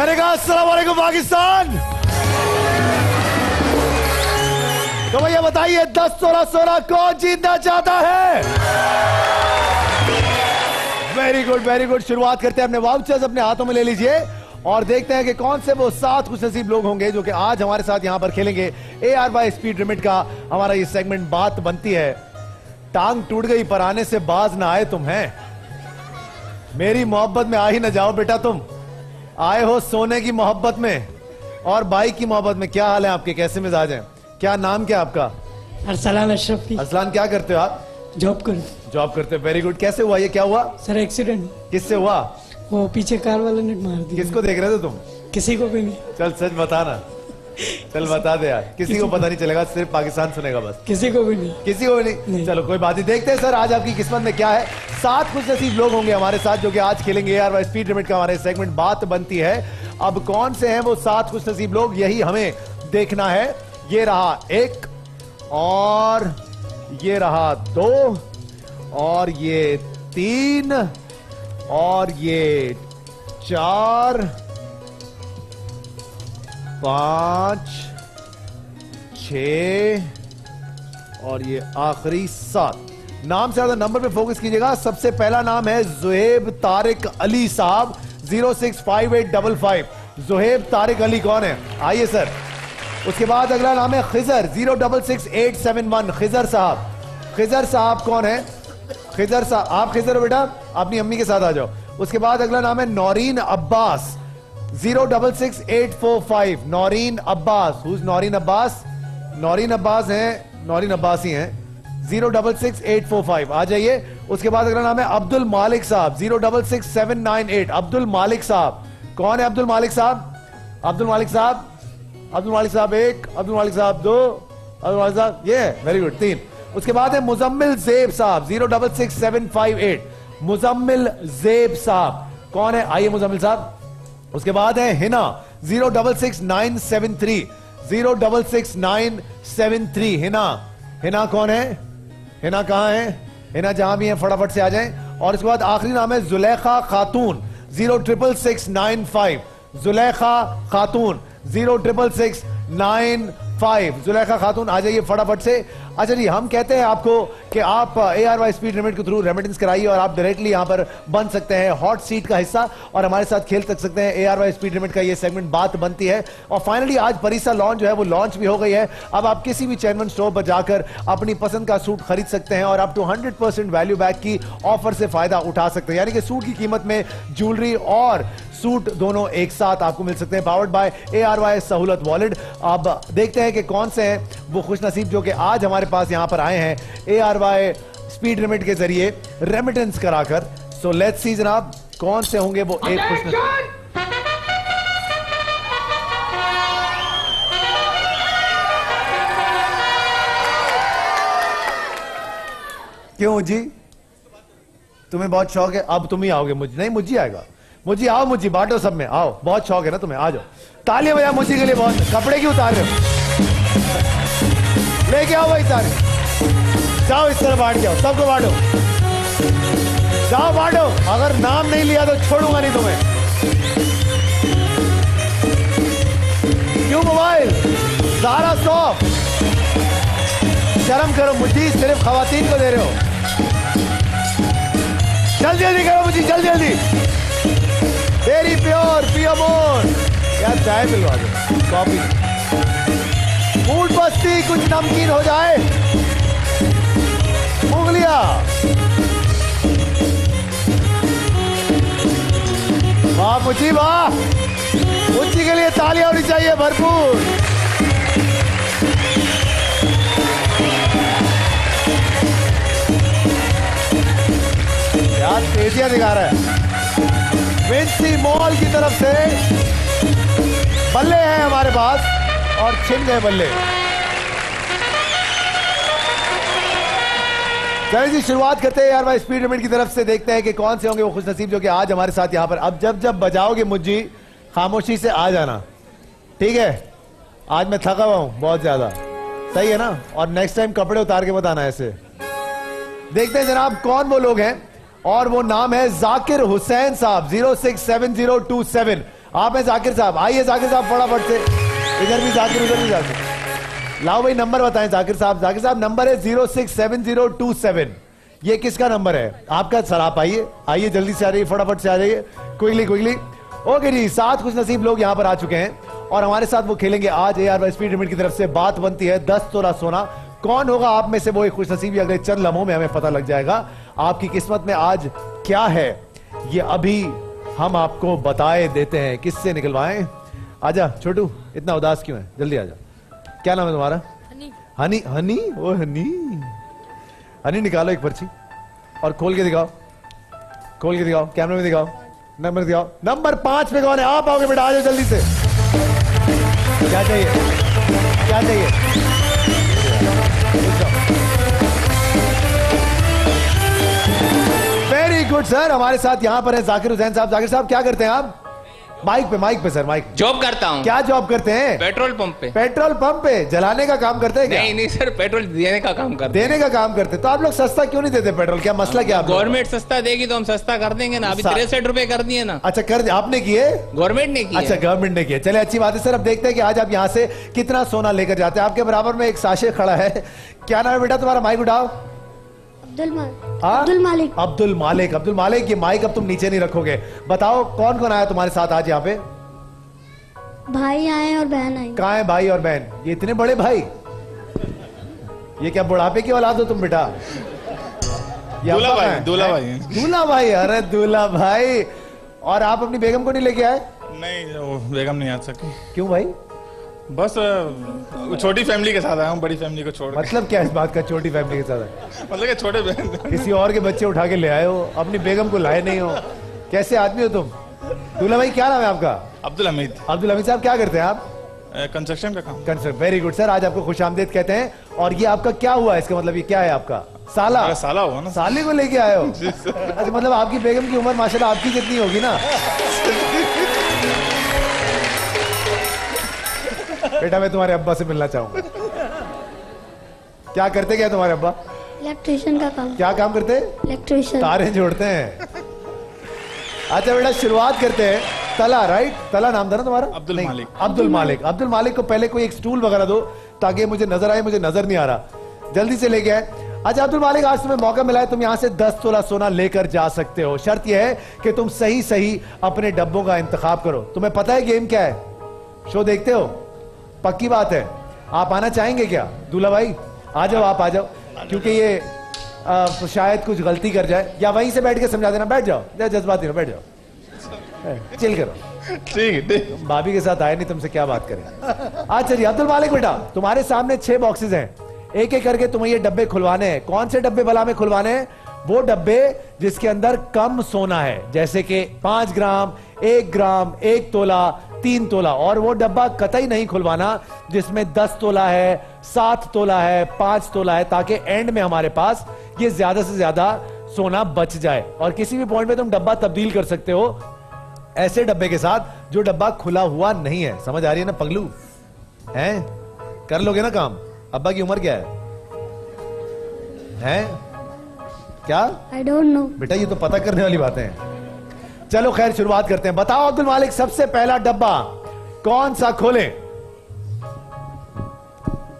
मैंने कहा अस्सलाम वालेकुम पाकिस्तान। तो भैया बताइए 10-16-16 कौन जीतना चाहता है? Very good very good. शुरुआत करते हैं, अपने वाउचर्स अपने हाथों में ले लीजिए और देखते हैं कि कौन से वो 7 खुशनसीब लोग होंगे जो कि आज हमारे साथ यहां पर खेलेंगे। ARY स्पीड लिमिट का हमारा ये सेगमेंट बात बनती है। टांग टूट गई पर आने से बाज ना आए तुम हैं। मेरी मोहब्बत में आ ही ना जाओ बेटा, तुम आए हो सोने की मोहब्बत में और बाइक की मोहब्बत में। क्या हाल है आपके, कैसे मिजाज हैं? क्या नाम क्या आपका? अरसलान अशरफी। अरसलान, क्या करते हो आप? जॉब करते हो। Very good. कैसे हुआ ये, क्या हुआ? Sir accident. किससे हुआ? वो पीछे कार वाले ने मार दिया। किसको देख रहे थे तुम? किसी को भी नहीं। चल सच बता ना, चल बता दे यार। किसी को पता नहीं चलेगा, सिर्फ पाकिस्तान सुनेगा बस। किसी को भी नहीं। किसी को भी नहीं। चलो कोई बात नहीं, देखते हैं सर आज आपकी किस्मत में क्या है। 7 खुशनसीब लोग होंगे हमारे साथ जो कि आज खेलेंगे ARY स्पीड लिमिट का हमारे सेगमेंट बात बनती है। अब कौन से हैं वो 7 खुशनसीब लोग, यही हमें देखना है। ये रहा 1 और ये रहा 2 और ये 3 और ये 4 5 6 और ये आखिरी 7। नाम से ज्यादा नंबर पे फोकस कीजिएगा। सबसे पहला नाम है जुहेब तारिक अली साहब 065855। जुहेब तारिक अली कौन है? आइए सर। उसके बाद अगला नाम है खिजर 066871। खिजर साहब, खिजर साहब कौन है? खिजर साहब, आप खिजर हो बेटा, अपनी अम्मी के साथ आ जाओ। उसके बाद अगला नाम है नौरीन अब्बास 066845। नौरीन अब्बास, हुज नौरीन अब्बास? नौरीन अब्बास हैं, नौरीन अब्बास ही हैं 066845। आ जाइए। उसके बाद अगला नाम है अब्दुल मालिक साहब 066798। अब्दुल मालिक साहब कौन है? अब्दुल मालिक साहब, अब्दुल मालिक साहब, अब्दुल मालिक साहब 1, अब्दुल मालिक साहब 2, अब्दुल मालिक साहब ये वेरी गुड 3। उसके बाद है मुजम्मिल जेब साहब 066758। मुजम्मिल जेब साहब कौन है? आइए मुजम्मिल साहब। उसके बाद है हिना 066973। 066973 हिना। हिना कौन है? हिना कहां है? हिना जहां भी है फटाफट से आ जाएं। और उसके बाद आखिरी नाम है जुलेखा खातून 066695। जुलेखा खातून 066695। जुलेखा खातून आ जाइए फटाफट से। अच्छा जी, हम कहते हैं आपको कि आप ARY स्पीड लिमिट के थ्रू रेमिटेंस कराइए और आप डायरेक्टली यहां पर बन सकते हैं हॉट सीट का हिस्सा और हमारे साथ खेल सकते हैं। ARY स्पीड लिमिट का ये सेगमेंट बात बनती है। और फाइनली आज परिसा लॉन्च जो है वो लॉन्च भी हो गई है। अब आप किसी भी चेयरमैन स्टोर पर जाकर अपनी पसंद का सूट खरीद सकते हैं और अप टू 100% वैल्यू बैक की ऑफर से फायदा उठा सकते हैं। यानी कि सूट की कीमत में ज्वेलरी और सूट दोनों एक साथ आपको मिल सकते हैं। पावर्ड बाय ARY सहूलत वॉलेट। अब देखते हैं कि कौन से हैं वो खुशनसीब जो कि आज हमारे पास यहां पर आए हैं ARY स्पीड लिमिट के जरिए रेमिटेंस कराकर। सो लेट्स सी जनाब कौन से होंगे वो एक खुशनसीब। क्यों जी, तुम्हें बहुत शौक है? अब तुम ही आओगे? मुझे नहीं, मुझे आएगा। मुझे आओ, मुझे बांटो सब में, आओ। बहुत शौक है ना तुम्हें, आ जाओ। तालियां बजाओ मुझे के लिए। बहुत कपड़े क्यों उतार रहे हो? लेके आओ भाई सारे, जाओ इस तरह बांट के आओ, सबको बांटो, जाओ बांटो। अगर नाम नहीं लिया तो छोड़ूंगा नहीं तुम्हें। क्यों मोबाइल? सारा सॉफ्ट, शर्म करो। मुझे सिर्फ खवातीन को दे रहे हो। जल्दी जल्दी करो मुझे, जल्दी जल्दी। वेरी प्योर, पियो मोर। यार चाय पिलवा दो, कॉफी। फूड बस्ती, कुछ नमकीन हो जाए। उंगलियां, वाह मुझी, वाह मुझी के लिए तालियां होनी चाहिए भरपूर। यार तेजियां दिखा रहा है। विंसी मॉल की तरफ से बल्ले हैं हमारे पास और छिन गए बल्ले। चलिए जी, शुरुआत करते हैं ARY स्पीड लिमिट की तरफ से। देखते हैं कि कौन से होंगे वो खुशनसीब जो कि आज हमारे साथ यहां पर। अब जब जब बजाओगे मुझी, खामोशी से आ जाना, ठीक है? आज मैं थका हुआ हूं बहुत ज्यादा, सही है ना? और नेक्स्ट टाइम कपड़े उतार के बताना ऐसे। देखते हैं जनाब कौन वो लोग हैं और वो नाम है जाकिर हुसैन साहब 067027। आप हैं जाकिर साहब, आइए जाकिर साहब फटाफट से, इधर भी जाकिर उधर भी जाकिर। लाओ भाई नंबर बताएं जाकिर साहब। जाकिर साहब नंबर है 067027। ये किसका नंबर है? आपका सर। आप आइए, आइए जल्दी से आ जाइए, फटाफट से आ जाइए, क्विकली क्विकली। ओके जी, 7 खुश नसीब लोग यहां पर आ चुके हैं और हमारे साथ वो खेलेंगे आज ARY स्पीड लिमिट की तरफ से। बात बनती है 10 तोला सोना। कौन होगा आप में से वो एक खुश नसीब? अगले चंद लम्हों में हमें पता लग जाएगा आपकी किस्मत में आज क्या है, ये अभी हम आपको बताए देते हैं। किससे निकलवाएं? आजा छोटू, इतना उदास क्यों है? जल्दी आजा। क्या नाम है तुम्हारा? हनी। हनी? हनी? ओ हनी। हनी निकालो एक पर्ची और खोल के दिखाओ, खोल के दिखाओ, कैमरे में दिखाओ, नंबर दिखाओ। नंबर 5 पे कौन है? आप आओगे बेटा, आ जाओ जल्दी से। क्या चाहिए? क्या चाहिए? Very good sir. हमारे साथ यहां पर है जाकिर हुसैन साहब। जाकिर साहब क्या करते हैं आप? माइक पे सर, माइक। जॉब करता हूँ। क्या जॉब करते हैं? पेट्रोल पंप पे। पेट्रोल पंप पे जलाने का काम करते हैं क्या? नहीं सर, पेट्रोल देने का काम करते हैं। देने का काम करते। तो आप लोग सस्ता क्यों नहीं देते पेट्रोल? क्या मसला क्या? गवर्नमेंट सस्ता देगी तो हम सस्ता कर देंगे ना। अभी 63 रुपए कर दिए ना। अच्छा कर आपने किए? गवर्नमेंट ने किया। अच्छा गवर्नमेंट ने किया। चले अच्छी बात है सर। अब देखते हैं कि आज आप यहाँ से कितना सोना लेकर जाते हैं। आपके बराबर में एक साशे खड़ा है। क्या नाम है बेटा तुम्हारा? माइक उठाओ। अब्दुल मालिक। अब्दुल मालिक। अब्दुल मालिक, ये माइक अब तुम नीचे नहीं रखोगे। बताओ कौन कौन आया तुम्हारे साथ आज यहाँ पे? भाई आए और बहन आई। कहाँ है भाई और बहन? ये इतने बड़े भाई? ये क्या बुढ़ापे की औलाद हो तुम बेटा? दूल्हा भाई, दूल्हा भाई। दूल्हा भाई? अरे दूल्हा भाई। और आप अपनी बेगम को नहीं लेके आए? नहीं, वो बेगम नहीं आ सकी। क्यों भाई? बस छोटी फैमिली के साथ आया हूँ, बड़ी फैमिली को छोड़। मतलब क्या इस बात का छोटी फैमिली के साथ है? मतलब कि छोटे बहन किसी और के बच्चे उठा के ले आए हो, अपनी बेगम को लाए नहीं हो। कैसे आदमी हो तुम? दूल्हा भाई क्या नाम है आपका? अब्दुल हमीद। अब्दुल हमीद साहब क्या करते हैं आप? कंस्ट्रक्शन का काम। कंस्ट्रक्शन। वेरी गुड सर, आज आपको खुशामदीद कहते हैं। और ये आपका क्या हुआ? इसका मतलब ये क्या है आपका? साला? साला हुआ ना। साले को लेके आए हो? अच्छा, मतलब आपकी बेगम की उम्र माशाल्लाह आपकी कितनी होगी ना? बेटा मैं तुम्हारे अब्बा से मिलना चाहूंगा। क्या करते क्या तुम्हारे अब्बा? इलेक्ट्रिशियन का काम। क्या काम करते? इलेक्ट्रिशियन। तारे जोड़ते हैं। अच्छा बेटा शुरुआत करते हैं। तला, राइट? तला नाम था ना तुम्हारा? अब्दुल मालिक। अब्दुल मालिक। अब्दुल मालिक को पहले कोई एक स्टूल वगैरह दो ताकि मुझे नजर आए। मुझे नजर नहीं आ रहा, जल्दी से लेके आए। अच्छा अब्दुल मालिक, आज तुम्हें मौका मिला है, तुम यहां से 10 तोला सोना लेकर जा सकते हो। शर्त यह है कि तुम सही सही अपने डब्बों का इंतखाब करो। तुम्हें पता है गेम क्या है? शो देखते हो? पक्की बात है। आप आना चाहेंगे क्या? दूल्हा भाई आ जाओ, आप आ जाओ, क्योंकि ये शायद कुछ गलती कर जाए, या वहीं से बैठ के समझा देना। बैठ जाओ, जज्बाती ना, बैठ जाओ, चिल करो। ठीक है। भाभी के साथ आए नहीं, तुमसे क्या बात करें। अच्छा जी अब्दुल मालिक बेटा, तुम्हारे सामने 6 बॉक्सेस हैं। एक एक करके तुम्हें ये डब्बे खुलवाने हैं। कौन से डब्बे भला में खुलवाने हैं? वो डब्बे जिसके अंदर कम सोना है, जैसे कि 5 ग्राम, 1 ग्राम, 1 तोला, 3 तोला। और वो डब्बा कतई नहीं खुलवाना जिसमें 10 तोला है, 7 तोला है, 5 तोला है, ताकि एंड में हमारे पास ये ज्यादा से ज्यादा सोना बच जाए। और किसी भी पॉइंट पे तुम डब्बा तब्दील कर सकते हो ऐसे डब्बे के साथ जो डब्बा खुला हुआ नहीं है। समझ आ रही है ना पगलू? हैं? कर लोगे ना काम? अब्बा की उम्र क्या है? हैं? क्या? I don't know. बेटा ये तो पता करने वाली बातें हैं। चलो खैर शुरुआत करते हैं। बताओ अब्दुल मालिक, सबसे पहला डब्बा कौन सा खोलें?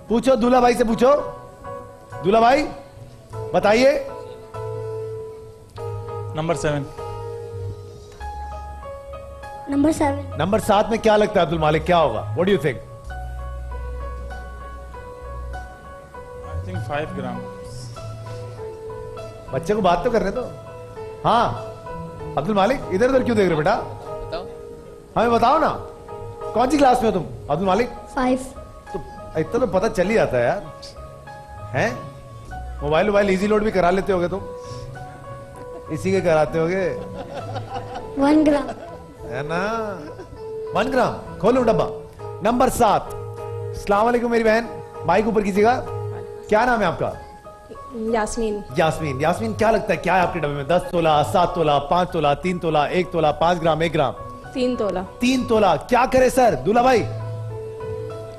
पूछो दूल्हा भाई से, पूछो। दूल्हा भाई बताइए। नंबर 7। नंबर 7। नंबर 7 में क्या लगता है अब्दुल मालिक, क्या होगा? What do you think? I think 5 ग्राम। बच्चे को बात तो करने दो। हाँ अब्दुल मालिक, इधर उधर क्यों देख रहे हो बेटा? बताओ। हमें बताओ ना, कौन सी क्लास में हो तुम अब्दुल मालिक? 5। तो इतना तो पता चल ही जाता है यार। हैं? मोबाइल इजी लोड भी करा लेते होगे तुम? इसी के कराते होगे 1 ग्राम है ना? 1 ग्राम। खोलो डब्बा। नंबर 7। अस्सलाम वालेकुम मेरी बहन, माइक ऊपर कीजिएगा। क्या नाम है आपका? यास्मीन। यास्मीन। यास्मीन क्या लगता है क्या है आपके डब्बे में? 10 तोला, 7 तोला, 5 तोला, 3 तोला, 1 तोला, 5 ग्राम, 1 ग्राम? 3 तोला। 3 तोला। क्या करे सर? दूल्हा भाई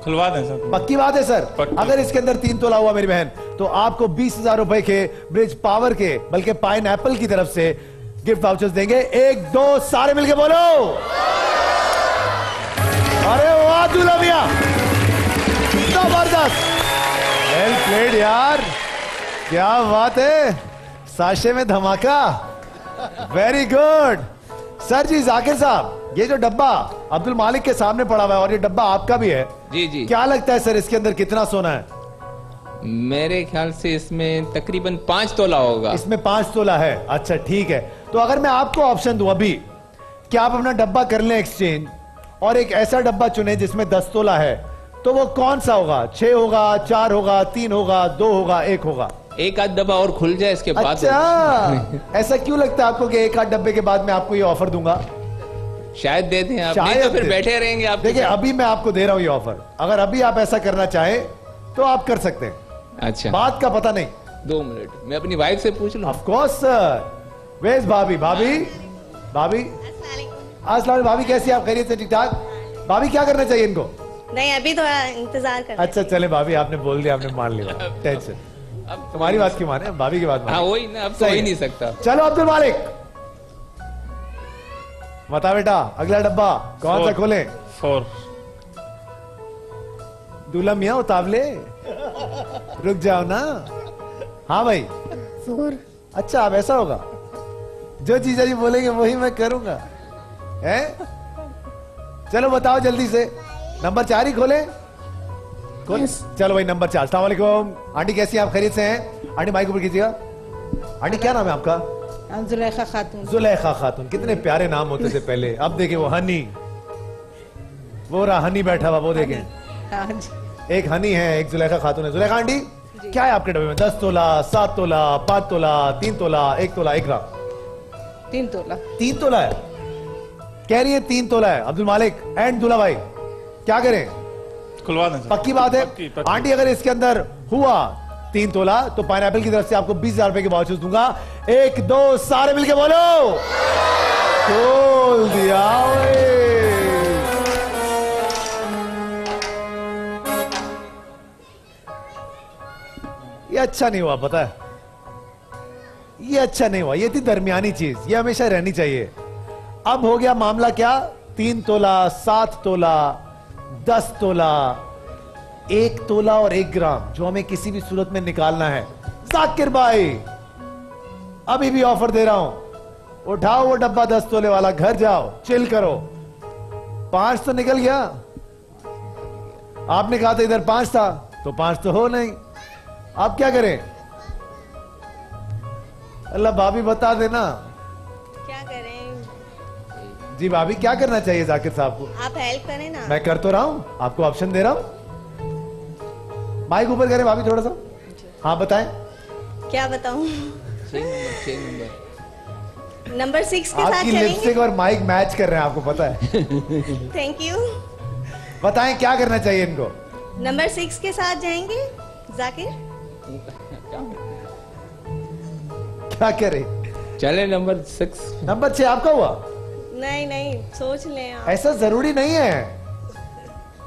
खुलवा दें सर। पक्की बात है सर? पक्की। अगर इसके अंदर 3 तोला हुआ मेरी बहन, तो आपको 20,000 रुपए के ब्रिज पावर के, बल्कि पाइनएप्पल की तरफ से गिफ्ट वाउचर्स देंगे। 1 2 सारे मिलके बोलो। अरे वाह दूल्हा मियां, जबरदस्त, वेल प्लेड यार, क्या बात है, साशे में धमाका, वेरी गुड। सर जी, जाकिर साहब, ये जो डब्बा अब्दुल मालिक के सामने पड़ा हुआ है और ये डब्बा आपका भी है, जी जी, क्या लगता है सर इसके अंदर कितना सोना है? मेरे ख्याल से इसमें तकरीबन 5 तोला होगा। इसमें 5 तोला है। अच्छा ठीक है, तो अगर मैं आपको ऑप्शन दूं अभी कि आप अपना डब्बा कर लें एक्सचेंज और एक ऐसा डब्बा चुने जिसमें 10 तोला है, तो वो कौन सा होगा? 6 होगा, 4 होगा, 3 होगा, 2 होगा, 1 होगा? एक आध डब्बा और खुल जाए इसके बाद। अच्छा, ऐसा क्यों लगता है आपको कि एक आध डब्बे के बाद मैं आपको ये ऑफर दूंगा? शायद दे दें आप, नहीं शायद तो फिर दे। बैठे रहेंगे आप। देखिए अभी मैं आपको दे रहा हूं ये ऑफर, अगर अभी आप ऐसा करना चाहें तो आप कर सकते हैं, अच्छा, बात का पता नहीं। 2 मिनट मैं अपनी वाइफ से पूछ लूं। Of course sir. वेज भाभी, भाभी भाभी अस्सलाम, भाभी कैसी आप? खैरियत से? ठीक ठाक। भाभी क्या करना चाहिए इनको? नहीं, अभी थोड़ा इंतजार कर। अच्छा चले भाभी, आपने बोल दिया, आपने मान लिया, टेंशन। अब तुम्हारी बात क्यों माने, भाभी की बात हाँ माने। वही ना, अब तो हो ही नहीं सकता। चलो अब्दुल मालिक, बता बेटा अगला डब्बा कौन सा खोले? 4। दूल्हा मियां उतावले, रुक जाओ ना। हाँ भाई, 4 अच्छा अब ऐसा होगा, जो जीजा जी बोलेंगे वही मैं करूंगा, हैं? चलो बताओ जल्दी से, नंबर 4 ही खोले? खोल। Yes. चलो भाई नंबर 4। अस्सलाम वालेकुम आंटी, कैसी हैं आप? खैरियत से हैं? आंटी माइक ऊपर कीजिएगा। आंटी क्या नाम है आपका? जुलेखा खातून। जुलेखा खातून, कितने प्यारे नाम होते थे पहले, अब देखे वो हनी, वो रहा हनी बैठा हुआ, वो देखें, हाँ जी। एक हनी है, एक जुलेखा खातून है। जुलेखा आंटी क्या है आपके डब्बे में? 10 तोला, 7 तोला, 5 तोला, 3 तोला, 1 तोला, 1 ग्राम? 3 तोला। 3 तोला है, कह रही है 3 तोला है। अब्दुल मालिक एंड दूल्हा भाई क्या करें? खुलवा दें सर। पक्की बात है? पक्की, पक्की। आंटी अगर इसके अंदर हुआ 3 तोला तो पाइनएप्पल की तरफ से आपको 20,000 रुपए के वाउचर्स दूंगा। 1 2 सारे मिलके बोलो, खोल दिया ओए। ये अच्छा नहीं हुआ, पता है, ये अच्छा नहीं हुआ, ये थी दरमियानी चीज, ये हमेशा रहनी चाहिए। अब हो गया मामला क्या? 3 तोला, 7 तोला, 10 तोला, 1 तोला और 1 ग्राम, जो हमें किसी भी सूरत में निकालना है। जाकिर भाई अभी भी ऑफर दे रहा हूं, उठाओ वो डब्बा 10 तोले वाला, घर जाओ, चिल करो। 5 तो निकल गया, आपने कहा था इधर 5 था, तो 5 तो हो नहीं, आप क्या करें? अल्लाह भाभी बता देना। क्या करें? जी भाभी क्या करना चाहिए जाकिर साहब को? आप हेल्प करें ना। मैं कर तो रहा हूं, आपको ऑप्शन दे रहा हूं। माइक ऊपर करें भाभी थोड़ा सा। हाँ बताएं। क्या बताऊं? 6 नंबर। नंबर 6 के साथ आपकी चलेंगे। लिपस्टिक और माइक मैच कर रहे हैं, आपको पता है। Thank you. बताएं क्या करना चाहिए इनको? नंबर 6 के साथ जाएंगे जाकिर। क्या करें? चले नंबर 6। नंबर 6 आपका हुआ? नहीं नहीं, सोच लें आप। ऐसा जरूरी नहीं है,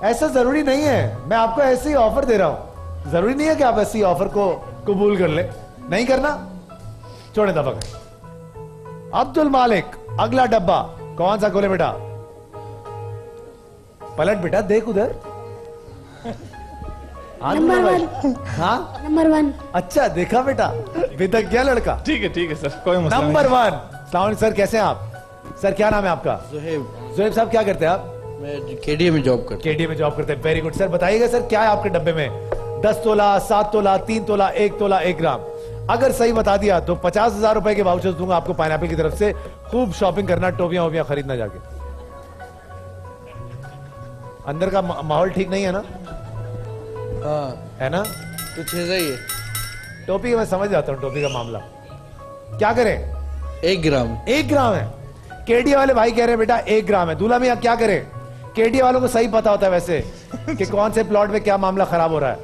ऐसा जरूरी नहीं है, मैं आपको ऐसे ही ऑफर दे रहा हूं, जरूरी नहीं है कि आप ऐसी ऑफर को कबूल कर ले। नहीं करना, छोड़े दबा कर। अब्दुल मालिक अगला डब्बा कौन सा खोले बेटा? पलट बेटा, देख उधर। हाँ नंबर दूल्हा भाई। 1। हाँ नंबर 1। अच्छा देखा बेटा, बेतक गया लड़का। ठीक है सर, कोई मसला नहीं। नंबर 1। सलाम सर, कैसे हैं आप? सर क्या नाम है आपका? ज़ुहैब, जोहेब साहब क्या करते हैं आप? मैं केडीए में जॉब करता केडीए में जॉब करते हैं, वेरी गुड सर। बताइएगा सर क्या है आपके डब्बे में? 10 तोला, 7 तोला, 3 तोला, 1 तोला, 1 ग्राम। अगर सही बता दिया तो 50,000 रुपए के वाउचर्स दूंगा आपको पाइनएप्पल की तरफ से। खूब शॉपिंग करना, टोपियां वोपियां खरीदना जाके। अंदर का माहौल ठीक नहीं है ना? हाँ, है ना? कुछ ऐसा ही है। टोपी मैं समझ जाता हूँ, टोपी का मामला। क्या करें? 1 ग्राम। 1 ग्राम है। केडीए वाले भाई कह रहे हैं बेटा 1 ग्राम है। दूल्हा में आप क्या करें? केडीए वालों को सही पता होता है वैसे कि कौन से प्लॉट में क्या मामला खराब हो रहा है।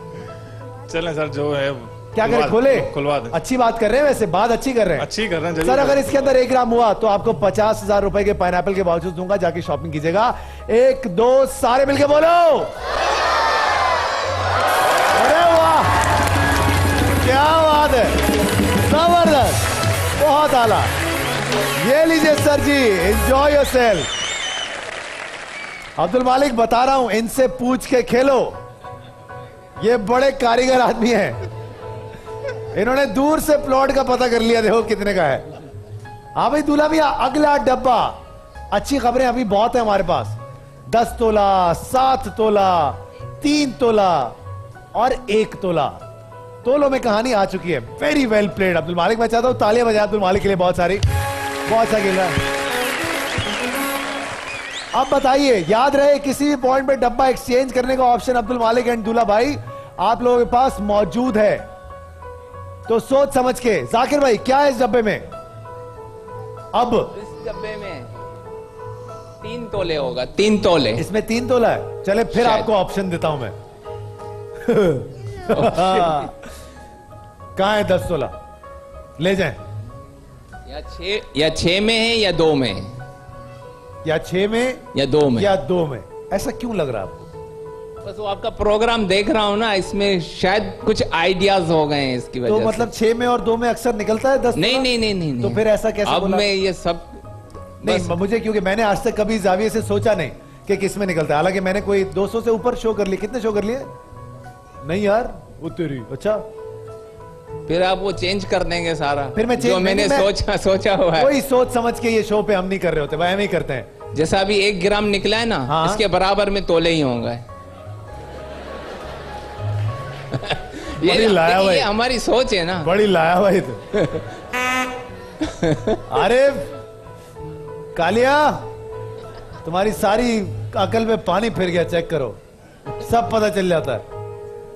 चलें सर, जो है क्या करें? खोले? खुलवा दें। अच्छी बात कर रहे हैं, वैसे बात अच्छी कर रहे हैं। अच्छी कर रहे हैं, जल्दी सर अगर करें। इसके अंदर 1 ग्राम हुआ तो आपको 50,000 रुपए के पाइनएप्पल के वाउचर्स दूंगा, जाके शॉपिंग कीजिएगा। 1 2 सारे मिलके बोलो, अरे वाह क्या बात है, जबरदस्त, बहुत आला। ये लीजिए सर जी, एंजॉय योरसेल्फ। अब्दुल मालिक बता रहा हूं, इनसे पूछ के खेलो, ये बड़े कारीगर आदमी हैं। इन्होंने दूर से प्लॉट का पता कर लिया, देखो कितने का है। हाँ भाई दूल्हा भैया, अगला डब्बा। अच्छी खबरें अभी बहुत है हमारे पास। 10 तोला, 7 तोला, 3 तोला और 1 तोला। तोलों में कहानी आ चुकी है। वेरी वेल प्लेड अब्दुल मालिक। मैं चाहता हूं तालियां बजाएं अब्दुल मालिक के लिए, बहुत सारी, बहुत अच्छा खेल रहा है। अब बताइए, याद रहे किसी भी पॉइंट पे डब्बा एक्सचेंज करने का ऑप्शन अब्दुल मालिक एंड दूल्हा भाई आप लोगों के पास मौजूद है, तो सोच समझ के। जाकिर भाई क्या है इस डब्बे में? अब इस डब्बे में 3 तोले होगा, 3 तोले। इसमें 3 तोला है। चले फिर शायद। आपको ऑप्शन देता हूं मैं। कहां है 10 तोला? ले जाएं। या 6 में है या 2 में है, या 6 में या 2 में, या 2 में। ऐसा क्यों लग रहा है आपको? बस वो आपका प्रोग्राम देख रहा हूँ ना, इसमें शायद कुछ आइडियाज हो गए हैं इसकी वजह तो से। मतलब 6 में और 2 में अक्सर निकलता है 10 नहीं तोला? नहीं नहीं नहीं तो फिर ऐसा कैसे अब बोला? मैं ये सब नहीं, मुझे क्योंकि मैंने आज तक कभी जाविये से सोचा नहीं कि किस में निकलता है। हालांकि मैंने कोई 200 से ऊपर शो कर लिए। कितने शो कर लिए? नहीं यार, वो तेरी। अच्छा, फिर आप वो चेंज कर देंगे सारा, फिर मैं जो change- मैंने मैं- सोचा हुआ है। कोई सोच समझ के ये शो पे हम नहीं कर रहे होते भाई, हम ही करते हैं। जैसा अभी 1 ग्राम निकला है ना, हाँ। इसके बराबर में तोले ही होंगे। बड़ी लाया ये भाई, हमारी सोच है ना। बड़ी लाया भाई तू। अरे कालिया, तुम्हारी सारी अकल में पानी फिर गया, चेक करो, सब पता चल जाता है।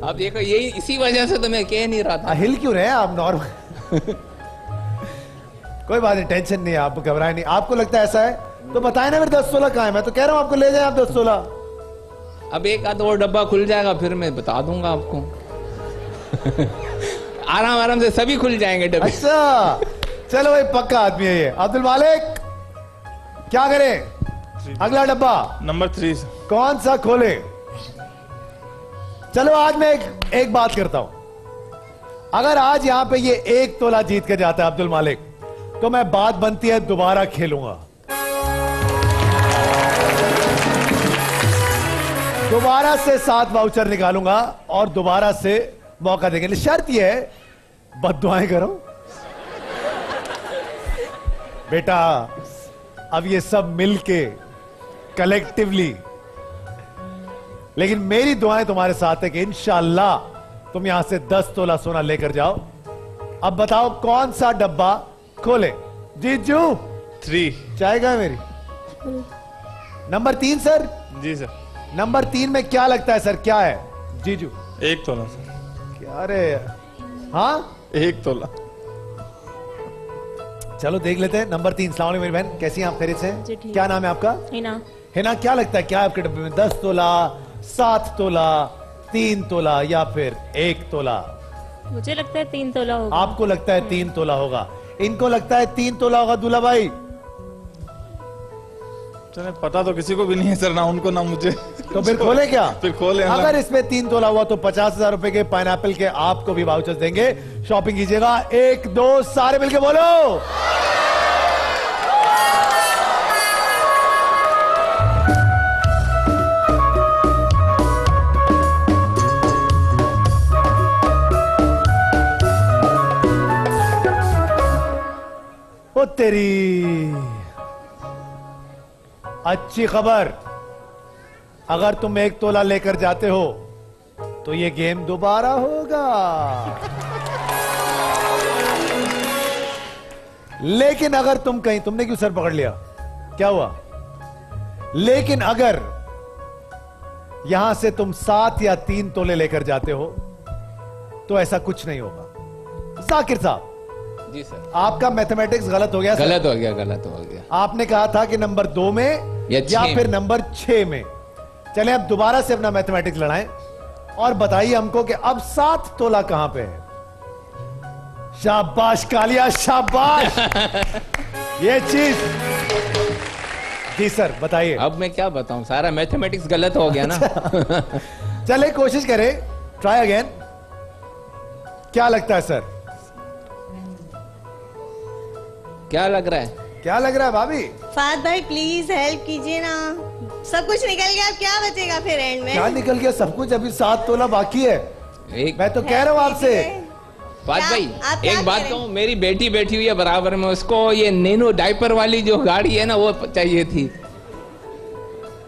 अब देखो, यही इसी वजह से तो मैं कह नहीं रहा था। हिल क्यों रहे हैं आप? नॉर्मल कोई बात नहीं, टेंशन नहीं है, आप घबराए नहीं। आपको लगता है ऐसा है तो बताए ना, फिर 10 तोला कहां है? मैं तो कह रहा हूं आपको ले जाए आप 10 तोला। अब एक आध और डब्बा खुल जाएगा, फिर मैं बता दूंगा आपको। आराम आराम से सभी खुल जाएंगे डब्बे। अच्छा चलो भाई, पक्का आदमी है ये। अब्दुल मालिक क्या करें? अगला डब्बा नंबर 3। कौन सा खोले? चलो आज मैं एक बात करता हूं। अगर आज यहां पे ये 1 तोला जीत के जाता है अब्दुल मालिक, तो मैं बात बनती है दोबारा खेलूंगा। दोबारा से 7 वाउचर निकालूंगा और दोबारा से मौका देंगे। शर्त यह है, बद्दुआएं करो बेटा। अब ये सब मिलके कलेक्टिवली, लेकिन मेरी दुआएं तुम्हारे साथ है कि इंशाअल्लाह तुम यहां से 10 तोला सोना लेकर जाओ। अब बताओ कौन सा डब्बा खोले? जीजू 3। चाय का है मेरी? Number 3 sir. जी सर। नंबर 3 में क्या लगता है सर, क्या है जीजू? 1 तोला सर। क्या रे? हाँ 1 तोला। चलो देख लेते हैं। नंबर 3। सलाम वालेकुम मेरी बहन, कैसी हैं आप? खैरियत से? जी, ठीक। क्या नाम है आपका? हिना। हिना, क्या लगता है क्या है आपके डब्बे में? 10 तोला, 7 तोला, 3 तोला या फिर 1 तोला? मुझे लगता है 3 तोला होगा। आपको लगता है 3 तोला होगा, इनको लगता है 3 तोला होगा। दूल्हा भाई चले, पता तो किसी को भी नहीं है सर, ना उनको ना मुझे। तो फिर खोले क्या? फिर खोले। अगर इसमें 3 तोला हुआ तो 50,000 रुपए के पाइनएप्पल के आपको भी वाउचर्स देंगे। शॉपिंग कीजिएगा। 1 2 सारे मिलके बोलो। ओ तेरी, अच्छी खबर, अगर तुम 1 तोला लेकर जाते हो तो ये गेम दोबारा होगा। लेकिन अगर तुम कहीं, तुमने क्यों सर पकड़ लिया? क्या हुआ? लेकिन अगर यहां से तुम 7 या 3 तोले लेकर जाते हो तो ऐसा कुछ नहीं होगा। जाकिर साहब जी सर। आपका मैथमेटिक्स गलत हो गया सर। गलत हो गया, गलत हो गया। आपने कहा था कि नंबर 2 में या या 6 फिर में। नंबर 6 में। चले अब दोबारा से अपना मैथमेटिक्स लड़ाएं और बताइए हमको कि अब 7 तोला कहां पे है। शाबाश कालिया, शाबाश। ये चीज जी सर बताइए। अब मैं क्या बताऊं, सारा मैथमेटिक्स गलत हो गया ना। चले कोशिश करें, ट्राई अगेन। क्या लगता है सर? क्या लग रहा है? क्या लग रहा है भाभी? फाद भाई प्लीज हेल्प कीजिए ना, सब कुछ निकल गया, अब क्या बचेगा फिर एंड में? क्या निकल गया? सब कुछ अभी 7 तोला बाकी है। एक मैं तो कह रहा हूँ आपसे। बात क्या- भाई, आप क्या एक बात कह रहे कहूँ, मेरी बेटी बैठी हुई है बराबर में, उसको ये नैनो डायपर वाली जो गाड़ी है ना वो चाहिए थी।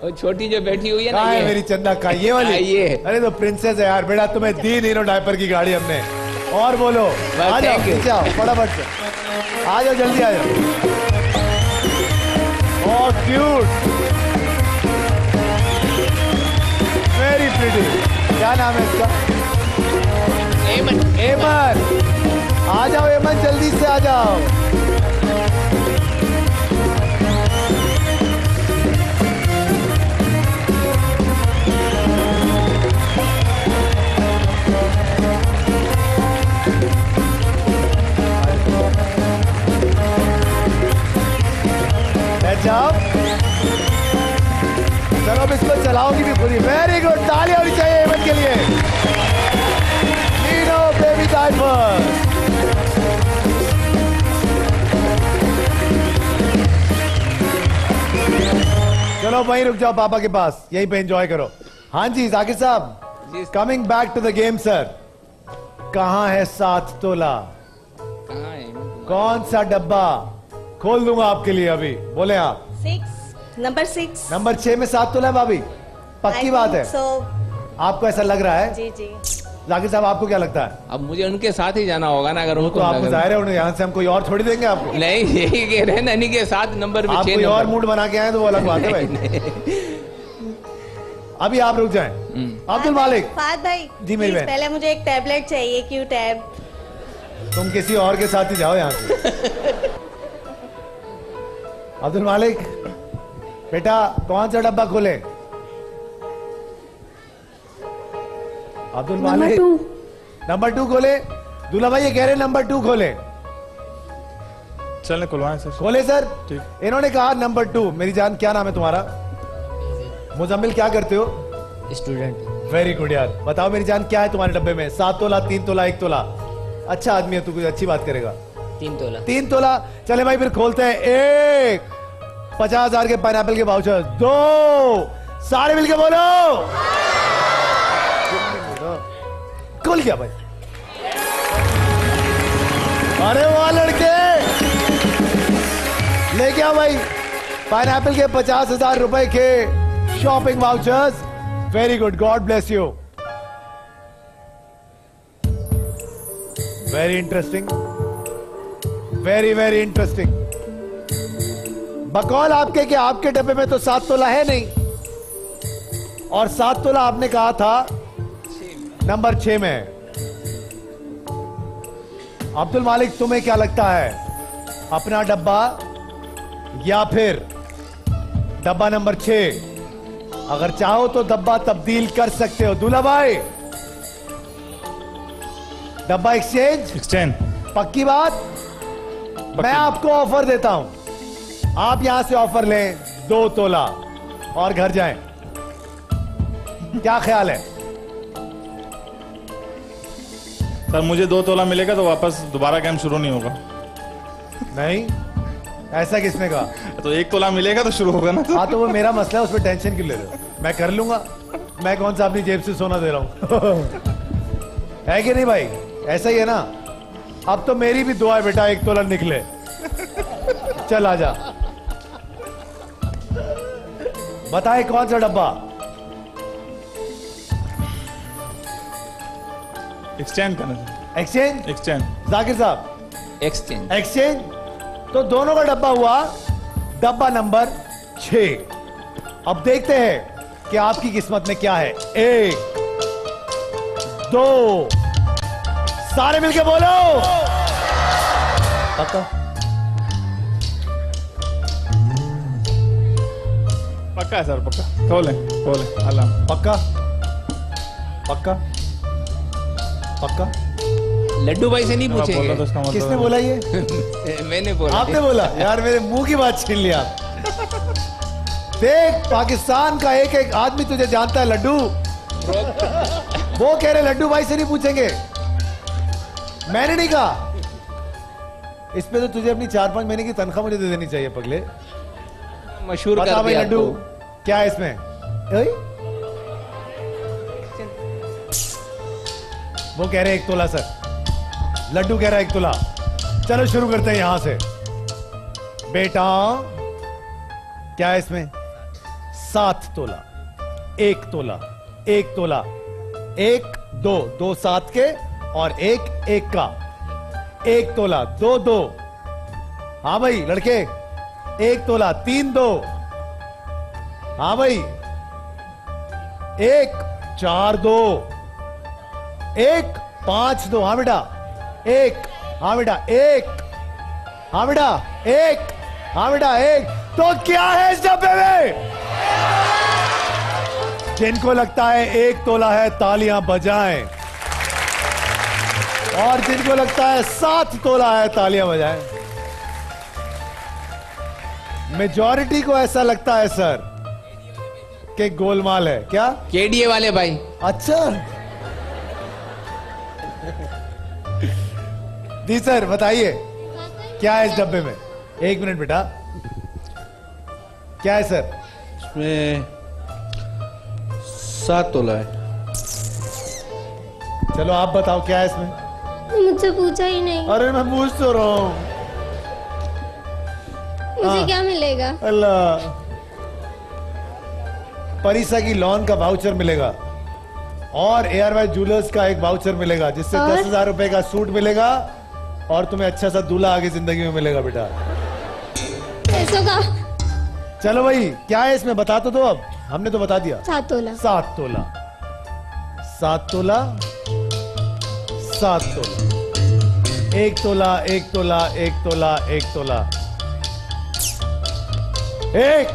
और छोटी जो बैठी हुई है ना कहाँ है ये मेरी चंदा? का ये वाली? ये। अरे तो प्रिंसेस है यार, बेटा तुम्हें दी नीनो डायपर की गाड़ी हमने। और बोलो, आ जाओ thank you। नीचे आओ फटाफट से, आ जाओ जल्दी आ जाओ। ओह क्यूट, वेरी प्रिटी। क्या नाम है इसका? एमन। एमन, आ जाओ एमन, जल्दी से आ जाओ। जाओ, चलो अब इसको चलाओगी भी पूरी। वेरी गुड, ताली होनी चाहिए एमन के लिए। Nino baby diaper. चलो वहीं रुक जाओ पापा के पास, यहीं पे एंजॉय करो। हाँ जी जाकिर साहब, coming back to the game sir. कहाँ है 7 तोला? कहाँ है एमन? कौन सा डब्बा? खोल दूंगा आपके लिए अभी, बोले आप। 6, नंबर 6। नंबर 6 में 7 तोला है भाभी, पक्की बात है? आपको ऐसा लग रहा है? जी जी। जाकिर साहब आपको क्या लगता है? अब मुझे उनके साथ ही जाना होगा ना, अगर तो उनको आपको लगे- जाहिर है उन्हें यहाँ से हम कोई और थोड़ी देंगे आपको। नहीं, यही कह रहे हैं ननी के साथ नंबर में आप 6 कोई और नंबर। मूड बना के आए तो वो अलग बात है भाई। अभी आप रुक जाएं। अब्दुल मालिक, फाद भाई जी मेरी please, बहन। पहले मुझे एक टैबलेट चाहिए, क्यू टैब। तुम किसी और के साथ ही जाओ यहाँ से। अब्दुल मालिक बेटा, कौन सा डब्बा खोले? अब्दुल नंबर मालिक 2। नंबर 2 खोले। दूल्हा भाई ये कह रहे नंबर 2 खोले। चलने खुलवाएं सर। खोले सर। ठीक। इन्होंने कहा नंबर 2। मेरी जान क्या नाम है तुम्हारा? मुजम्मिल, क्या करते हो? स्टूडेंट। वेरी गुड यार। बताओ मेरी जान, क्या है तुम्हारे डब्बे में? 7 तोला, 3 तोला, 1 तोला? अच्छा आदमी है तू, कुछ अच्छी बात करेगा। 3 तोला। 3 तोला। चले भाई फिर खोलते हैं। 1, 50,000 के पाइनएप्पल के वाउचर। 2, सारे मिलके बोलो। खुल गया भाई। अरे वाह लड़के, ले गया भाई पाइनएप्पल के 50,000 रुपए के shopping vouchers. Very good, God bless you. Very interesting, very very interesting. बकौल आपके कि आपके डब्बे में तो 7 तोला है नहीं, और 7 तोला आपने कहा था नंबर 6 में है। अब्दुल मालिक, तुम्हें क्या लगता है, अपना डब्बा या फिर डब्बा नंबर 6? अगर चाहो तो डब्बा तब्दील कर सकते हो। दूल्हा भाई, डब्बा एक्सचेंज? पक्की बात? मैं आपको ऑफर देता हूं, आप यहां से ऑफर लें 2 तोला और घर जाएं। क्या ख्याल है? सर मुझे 2 तोला मिलेगा तो वापस दोबारा गेम शुरू नहीं होगा। नहीं, ऐसा किसने कहा? तो 1 तोला मिलेगा तो शुरू होगा ना। हाँ तो वो मेरा मसला है, उसमें टेंशन क्यों ले रहे हो? मैं कर लूंगा, मैं कौन सा अपनी जेब से सोना दे रहा हूं। है कि नहीं भाई? ऐसा ही है ना। अब तो मेरी भी दुआ है बेटा 1 तोला निकले। चल आजा, बताए कौन सा डब्बा? एक्सचेंज करना। एक्सचेंज? एक्सचेंज। जाकिर साहब, एक्सचेंज। एक्सचेंज। तो दोनों का डब्बा हुआ डब्बा नंबर 6। अब देखते हैं कि आपकी किस्मत में क्या है। 1, 2, सारे मिलके बोलो। पक्का? पक्का है सर, पक्का। खोले खोले अल्लाह। पक्का? पक्का? पक्का? लड्डू भाई से नहीं बोला तो पूछेंगे। इसका मतलब किसने है। बोला ये? मैंने बोला। आपने बोला? यार मेरे मुंह की बात छीन लिया। देख, पाकिस्तान का एक एक आदमी तुझे जानता है लड्डू। वो कह रहे लड्डू भाई से नहीं पूछेंगे, मैंने नहीं कहा। इस पे तो तुझे अपनी 4-5 महीने की तनख्वाह मुझे दे देनी चाहिए पगले। मशहूर बता कर भाई दिया लड्डू, आपको। क्या है इसमें? ओए? वो कह रहे 1 तोला सर, लड्डू कह रहा है 1 तोला। चलो शुरू करते हैं यहां से। बेटा क्या है इसमें? 7 तोला, 1 तोला, 1 तोला, 1 2 2 7 के और 1 1 का, 1 तोला 2 2। हाँ भाई लड़के, 1 तोला 3 2। हाँ भाई 1 4 2, 1 5 2। हाँ बेटा 1, हाँ बेटा 1, हाँ बेटा 1, हाँ बेटा 1। तो क्या है इस डब्बे में? जिनको लगता है 1 तोला है तालियां बजाएं, और जिनको लगता है 7 तोला है तालियां बजाएं। मेजॉरिटी को ऐसा लगता है सर कि गोलमाल है। क्या? केडीए वाले भाई। अच्छा जी सर बताइए क्या है इस डब्बे में? 1 मिनट बेटा, क्या है सर? इसमें 7 तोला है। चलो आप बताओ क्या है इसमें? मुझसे पूछा ही नहीं। अरे मैं पूछ तो रहा हूं। मुझे क्या मिलेगा? अल्लाह, परिसा की लॉन का वाउचर मिलेगा और एयरवाई ज्वेलर्स का एक वाउचर मिलेगा जिससे 10,000 रुपए का सूट मिलेगा और तुम्हें अच्छा सा दूल्हा आगे जिंदगी में मिलेगा बेटा। पैसों का? चलो भाई क्या है इसमें बता तो दो। अब हमने तो बता दिया। 7 तोला। 7 तोला, 7 तोला, 7 तोला, 1 तोला, 1 तोला, 1 तोला, 1 तोला, 1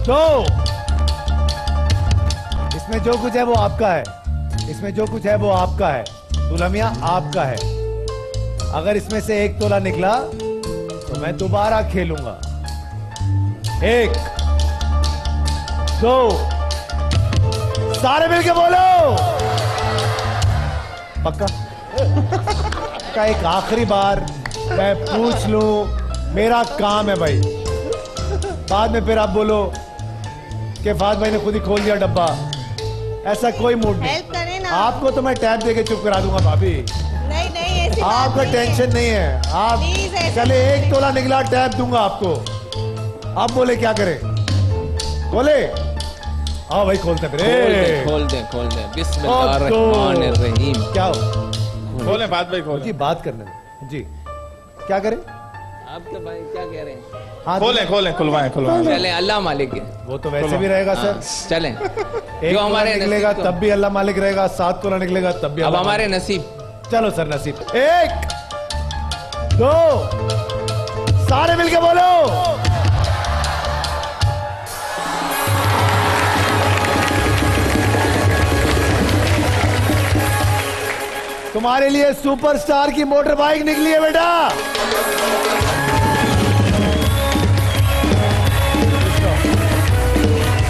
2। इसमें जो कुछ है वो आपका है, इसमें जो कुछ है वो आपका है, दूल्हा मियां आपका है। अगर इसमें से 1 तोला निकला तो मैं दोबारा खेलूंगा। 1 2, सारे मिलके बोलो पक्का? का एक आखिरी बार मैं पूछ लूं, मेरा काम है भाई। बाद में फिर आप बोलो कि फाद भाई ने खुद ही खोल दिया डब्बा। ऐसा कोई मूड नहीं। हेल्प करें ना। आपको तो मैं टैब देके चुप करा दूंगा भाभी। नहीं नहीं ऐसी बात आपका नहीं है। टेंशन नहीं है। आप Please, ऐसे- चले 1 तोला निकला टैब दूंगा आपको। आप बोले क्या करें? बोले हाँ भाई खोलते फिर। खोल दे बिस्मिल्लाहिर्रहमानिर्रहीम। क्या हो? खोलें बात भाई, खोलें। जी बात करने में जी क्या करें? आप तो भाई क्या कह रहे हैं? हाँ खोलें खोलें, खुलवाएं खुलवाएं। चले अल्लाह मालिक है। वो तो वैसे भी रहेगा सर। चलें 1 जो तोला हमारे निकलेगा नसीब को- तब भी अल्लाह मालिक रहेगा, 7 तोला निकलेगा तब भी अब अल्लाह हमारे मालिक। नसीब। चलो सर नसीब। 1 2, सारे मिलके बोलो। तुम्हारे लिए सुपरस्टार की मोटर बाइक निकली है बेटा।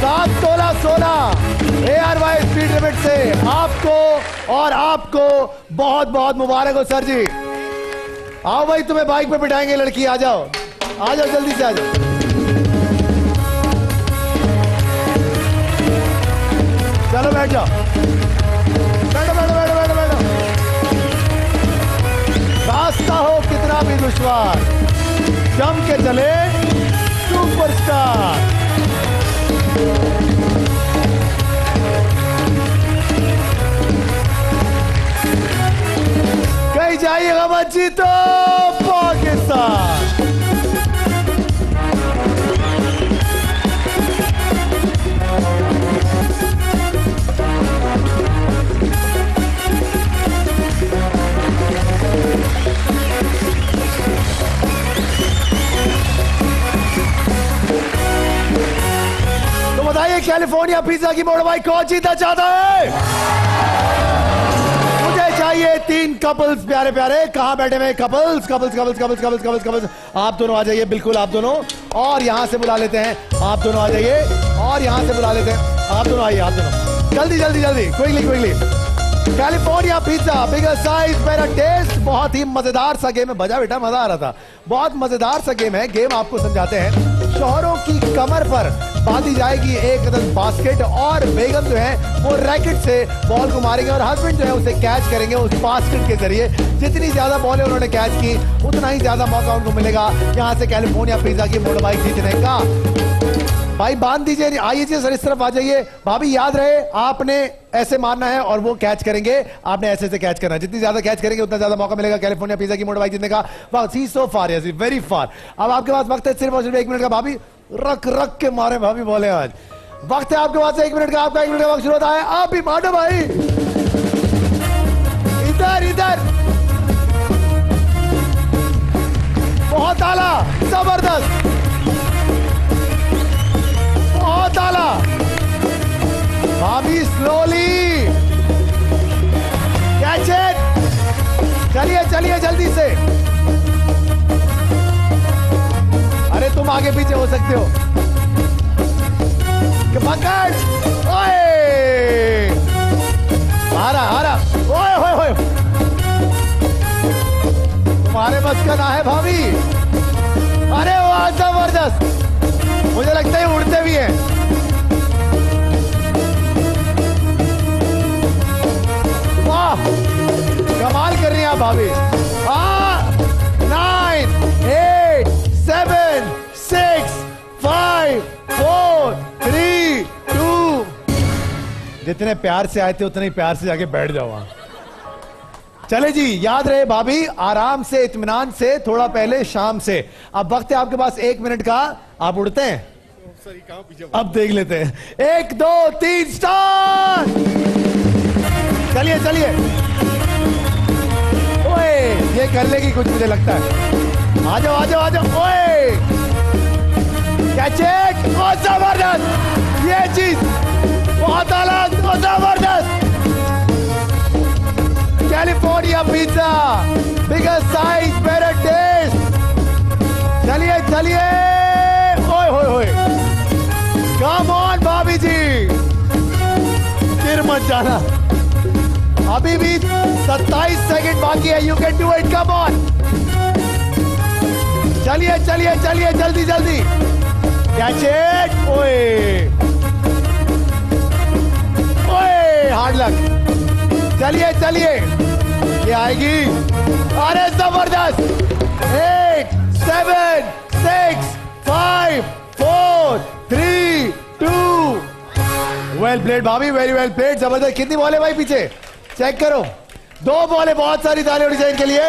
सात 16 ARY स्पीड लिमिट से आपको और आपको बहुत बहुत मुबारक हो सर जी। आओ भाई तुम्हें बाइक पे बिठाएंगे लड़की। आ जाओ आ जाओ जल्दी से आ जाओ। चलो बैठ जाओ, बैठो बैठो बैठो बैठो बैठो। रास्ता हो कितना भी दुश्वार, जम के चले सुपरस्टार। कहीं जाइएगा मत जीतो पाकिस्तान। तो बताइए कैलिफोर्निया पिज्जा की मोटर बाइक कौन जीतना चाहता है? मुझे चाहिए 3 कपल्स प्यारे प्यारे। कहां बैठे हुए couples? Couples couples couples couples couples couples आप दोनों आ जाइए, बिल्कुल आप दोनों। और यहां से बुला लेते हैं, आप दोनों आ जाइए। और यहां से बुला लेते हैं, आप दोनों आइए, आप दोनों जल्दी जल्दी जल्दी, quickly quickly. California pizza bigger size better taste. बहुत ही मजेदार सा गेम है। बजा बेटा, मजा आ रहा था। बहुत मजेदार सा गेम है। गेम आपको समझाते हैं। शौहरों की कमर पर बांधी जाएगी एक अदद बास्केट और बेगम जो है वो रैकेट से बॉल को मारेंगे और हस्बैंड जो है उसे कैच करेंगे उस बास्केट के जरिए। जितनी ज्यादा बॉलें उन्होंने कैच की उतना ही ज्यादा मौका उनको मिलेगा यहाँ से कैलिफोर्निया पिज्जा की मोटर बाइक जीतने का। भाई बांध दीजिए, आइए जी सर इस तरफ आ जाइए। भाभी याद रहे आपने ऐसे मारना है और वो कैच करेंगे, आपने ऐसे से कैच करना है। जितनी ज्यादा कैच करेंगे उतना ज्यादा मौका मिलेगा कैलिफोर्निया पिज्जा की मोटर बाइक जीतने का। वाह सी सो फार, यस वेरी फार। अब आपके पास वक्त है सिर्फ और सिर्फ 1 मिनट का। भाभी रख रख के मारे भाभी बोले आज वक्त है आपके पास 1 मिनट का। आपका 1 मिनट का वक्त शुरू होता है। आप भी मारो भाई, इधर इधर, बहुत आला, जबरदस्त, बहुत आला। भाभी स्लोली कैच इट, चलिए चलिए जल्दी से। अरे तुम आगे पीछे हो सकते हो। पकड़, ओए हारा हारा, ओए होए होए, तुम्हारे बस का ना है भाभी। अरे वाह जबरदस्त, मुझे लगता है उड़ते भी हैं। वाह कमाल कर रही हैं आप भाभी। 9 8 7 6 5 4 3 2। जितने प्यार से आए थे उतने ही प्यार से जाके बैठ जाओ वहां। चले जी, याद रहे भाभी आराम से इत्मीनान से, थोड़ा पहले शाम से। अब वक्त है आपके पास 1 मिनट का। आप उड़ते हैं? अब देख लेते हैं। 1 2 3 स्टार्ट। चलिए चलिए, ओए ये कर लेगी कुछ मुझे लगता है। आ जाओ आ जाओ आ जाओ, ओए कैच इट, जबरदस्त, ये चीज बहुत अलग, जबरदस्त। California pizza, bigger size better taste. चलिए चलिए, ओए होए होए, कम ऑन भाभी जी, गिर मत जाना। अभी भी 27 सेकंड बाकी है। You can do it, come on. चलिए चलिए चलिए जल्दी जल्दी, कैच इट, ओए ओए, हार्ड लक। चलिए चलिए, ये आएगी, अरे जबरदस्त। 8 7 6 5 4 3 2। वेल प्लेड भाभी, वेरी वेल प्लेड, जबरदस्त। कितनी बॉल है भाई पीछे चेक करो? 2 बॉल है। बहुत सारी ताली होनी चाहिए इनके लिए।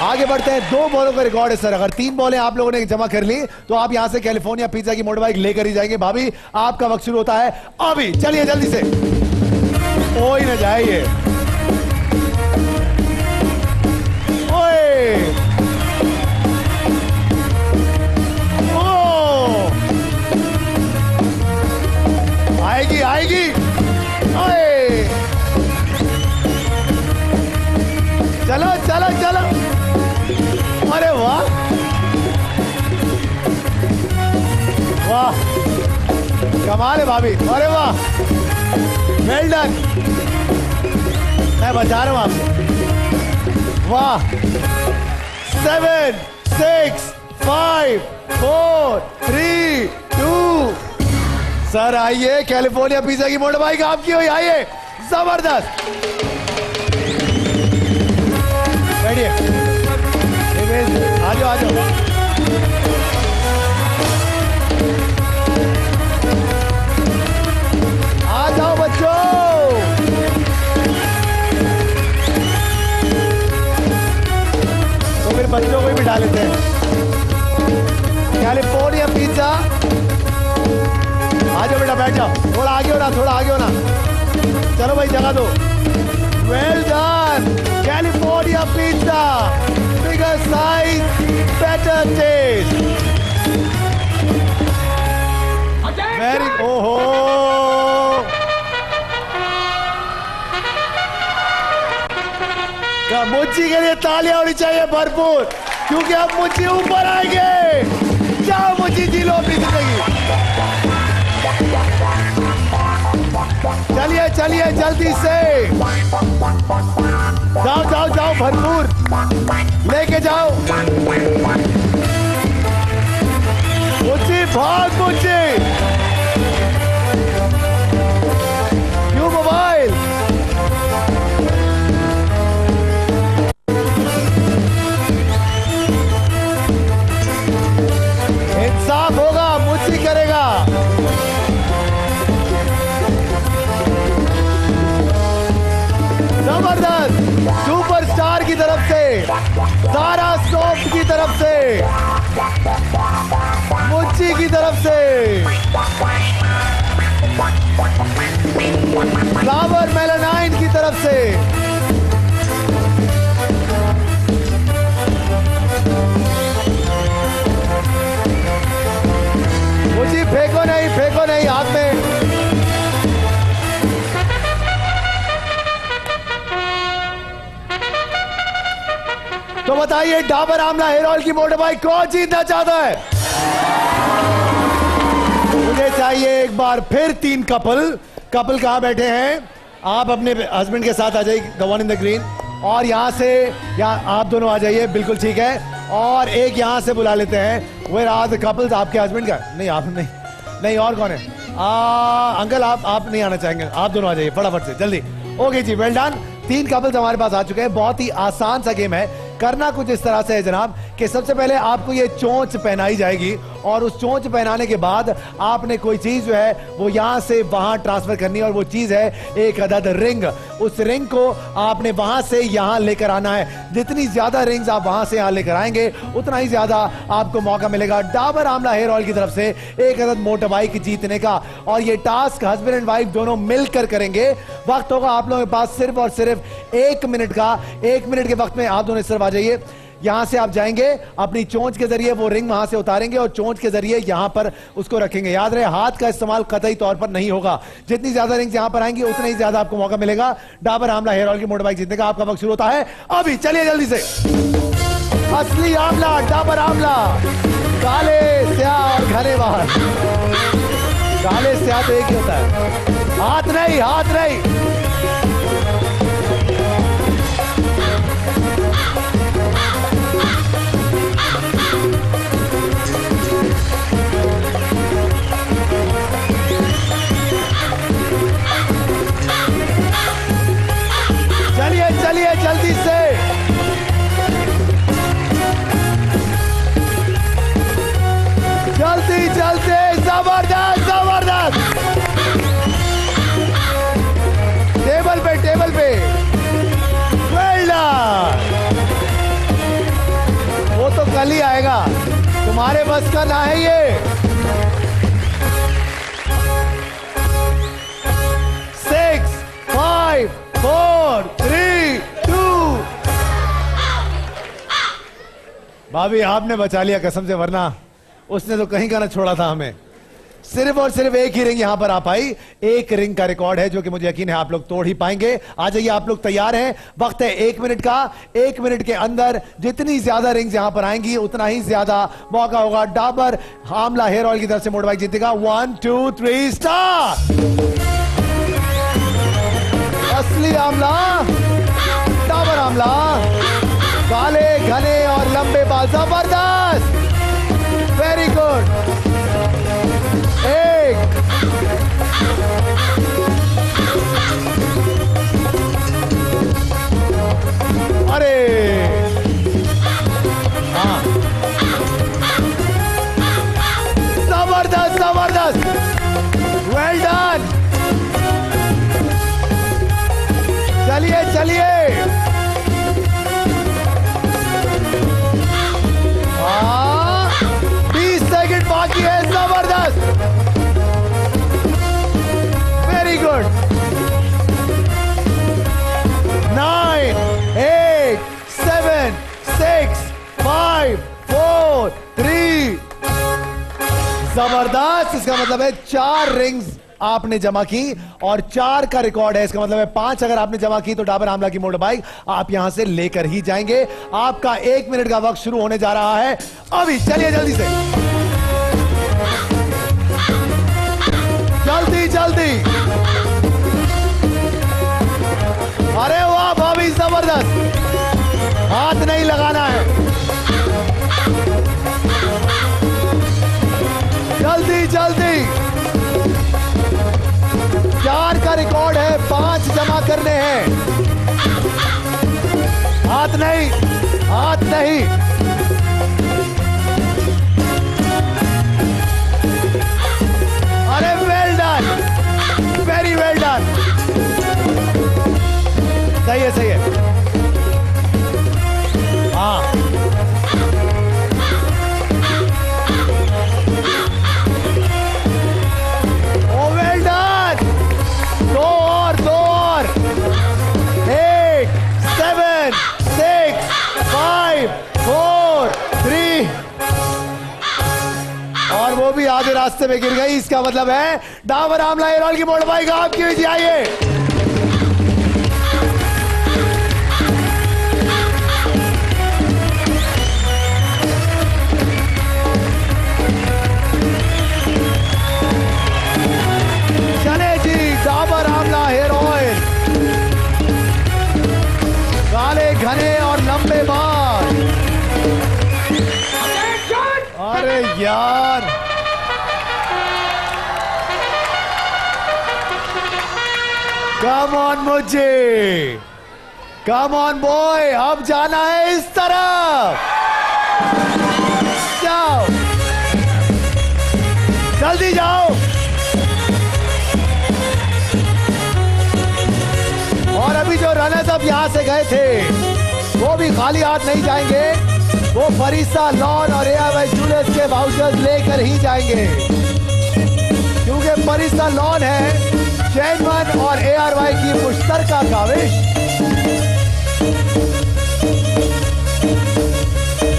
आगे बढ़ते हैं। 2 बॉलों का रिकॉर्ड है सर। अगर 3 बॉलें आप लोगों ने जमा कर ली तो आप यहां से कैलिफोर्निया पिज्जा की मोटर बाइक लेकर ही जाएंगे। भाभी आपका वक्त शुरू होता है अभी। चलिए जल्दी से, हो ही ना जाए ये, ओए ओ, आएगी आएगी, ओए चलो चलो चलो, अरे वाह वाह, कमाल है भाभी, अरे वाह, वेल डन। मैं बता रहा हूं आपको। वाह, 7 6 5 4 3 2। सर आइए, कैलिफोर्निया पिज्जा की मोटर बाइक आपकी हुई, आइए, जबरदस्त। बैठिए, आ जाओ आ जाओ। आ जाओ बच्चों, तो फिर बच्चों को भी बिठा लेते हैं। कैलिफोर्निया पिज्जा, आ जाओ बेटा, बैठ जाओ। थोड़ा आगे होना, थोड़ा आगे होना। चलो भाई जगह दो। Well done, California pizza, bigger size better taste. Very, ओहो, मुच्ची के लिए तालियां होनी चाहिए भरपूर, क्योंकि अब मुच्ची ऊपर आएंगे। जाओ मुच्ची, जी लो अपनी जिंदगी। चलिए चलिए जल्दी से, जाओ जाओ जाओ, भरपूर लेके जाओ। मुझे भाग मुझे क्यों मोबाइल इंसाफ होगा मुझे करेगा जबरदस्त सुपरस्टार की तरफ से सारा सॉफ्ट की तरफ से मुच्ची की तरफ से फ्लावर मेलानाइन की तरफ से मुझे फेंको नहीं हाथ में तो बताइए डाबर आमला हेयर ऑयल की मोटर बाइक कौन जीतना चाहता है? मुझे चाहिए एक बार फिर 3 कपल कहां बैठे हैं? आप अपने हस्बैंड के साथ आ जाइए, the one in the green, और यहां से आप दोनों आ जाइए, बिल्कुल ठीक है। और एक यहां से बुला लेते हैं, वेयर आर द कपल्स? आपके हस्बैंड का नहीं, आप नहीं और कौन है? अंकल आप नहीं आना चाहेंगे, आप दोनों आ जाइए फटाफट से जल्दी। ओके जी, वेल डन। 3 कपल्स हमारे पास आ चुके हैं। बहुत ही आसान सा गेम है। करना कुछ इस तरह से है जनाब कि सबसे पहले आपको ये चोंच पहनाई जाएगी और उस चोंच पहनाने के बाद आपने कोई चीज जो है वो यहां से वहां ट्रांसफर करनी है और वो चीज है एक अदद रिंग। उस रिंग को आपने वहां से यहां लेकर आना है। जितनी ज्यादा रिंग्स आप वहां से यहां लेकर आएंगे उतना ही ज्यादा आपको मौका मिलेगा डाबर आमला हेयर ऑयल की तरफ से एक अदद मोटर बाइक जीतने का। और ये टास्क हस्बैंड एंड वाइफ दोनों मिलकर करेंगे। वक्त होगा आप लोगों के पास सिर्फ और सिर्फ 1 मिनट का। 1 मिनट के वक्त में आप दोनों सिर्फ आ जाइए। यहां से आप जाएंगे, अपनी चोंच के जरिए वो रिंग वहां से उतारेंगे और चोंच के जरिए यहां पर उसको रखेंगे। याद रहे, हाथ का इस्तेमाल कतई तौर पर नहीं होगा। जितनी ज्यादा रिंग्स यहां पर आएंगी उतना ही ज्यादा आपको मौका मिलेगा डाबर आमला हेयर ऑयल की मोटर बाइक जीतने का। आपका वक्त शुरू होता है अभी। चलिए जल्दी से। असली आमला, डाबर आमला, काले स्याह और घने बाल। काले स्याह तो एक ही होता है। हाथ नहीं। चलिए जल्दी से। जल्दी जबरदस्त। टेबल पे वेल डन। वो तो कल ही आएगा, तुम्हारे बस का ना है ये। 6 5 4 3 2। भाभी आपने बचा लिया कसम से, वरना उसने तो कहीं का ना छोड़ा था हमें। सिर्फ और सिर्फ एक ही रिंग यहां पर आ पाई। एक रिंग का रिकॉर्ड है जो कि मुझे यकीन है आप लोग तोड़ ही पाएंगे। आ जाइए, आप लोग तैयार हैं? वक्त है 1 मिनट का। 1 मिनट के अंदर जितनी ज्यादा रिंग्स यहां पर आएंगी उतना ही ज्यादा मौका होगा डाबर आमला हेयर ऑयल की तरफ से मोटर बाइक जीतेगा। 1 2 3 स्टार्ट। असली आमला, डाबर आमला, काले घने और लंबे बाल। जबरदस्त, वेरी गुड। 1 अरे हाँ, जबरदस्त, वेल डन। चलिए हाँ, 20 सेकंड बाकी है। जबरदस्त, वेरी गुड। 9 8 7 6 5 4 3। जबरदस्त। इसका मतलब है 4 रिंग्स आपने जमा की और 4 का रिकॉर्ड है। इसका मतलब है 5 अगर आपने जमा की तो डाबर आमला की मोटर बाइक आप यहां से लेकर ही जाएंगे। आपका 1 मिनट का वक्त शुरू होने जा रहा है अभी। चलिए जल्दी से, जल्दी। अरे वाह भाभी, जबरदस्त। हाथ नहीं लगाना है। रिकॉर्ड है 5 जमा करने हैं। हाथ नहीं, हाथ नहीं। अरे well done, very well done. सही है, सही है। हाँ, ओ वेल डन। दो और 8 7 6 5 4 3 और वो भी आधे रास्ते में गिर गई। इसका मतलब है डाबर आमला हेयर ऑयल की मोड़ बाइक आपकी विजय। आइए चले जी, डाबर आमला हेयर ऑयल, काले घने और लंबे बाल। अरे यार, कम ऑन मुझे, कम ऑन बॉय, अब जाना है इस तरफ। जाओ, जल्दी जाओ। और अभी जो रनर्स अप यहां से गए थे वो भी खाली हाथ नहीं जाएंगे। वो फरीसा लॉन और एआरवाई जूलियस के वाउचर्स लेकर ही जाएंगे, क्योंकि फरीसा लॉन है चैनमन और एआरवाई की मुश्तरका काविश।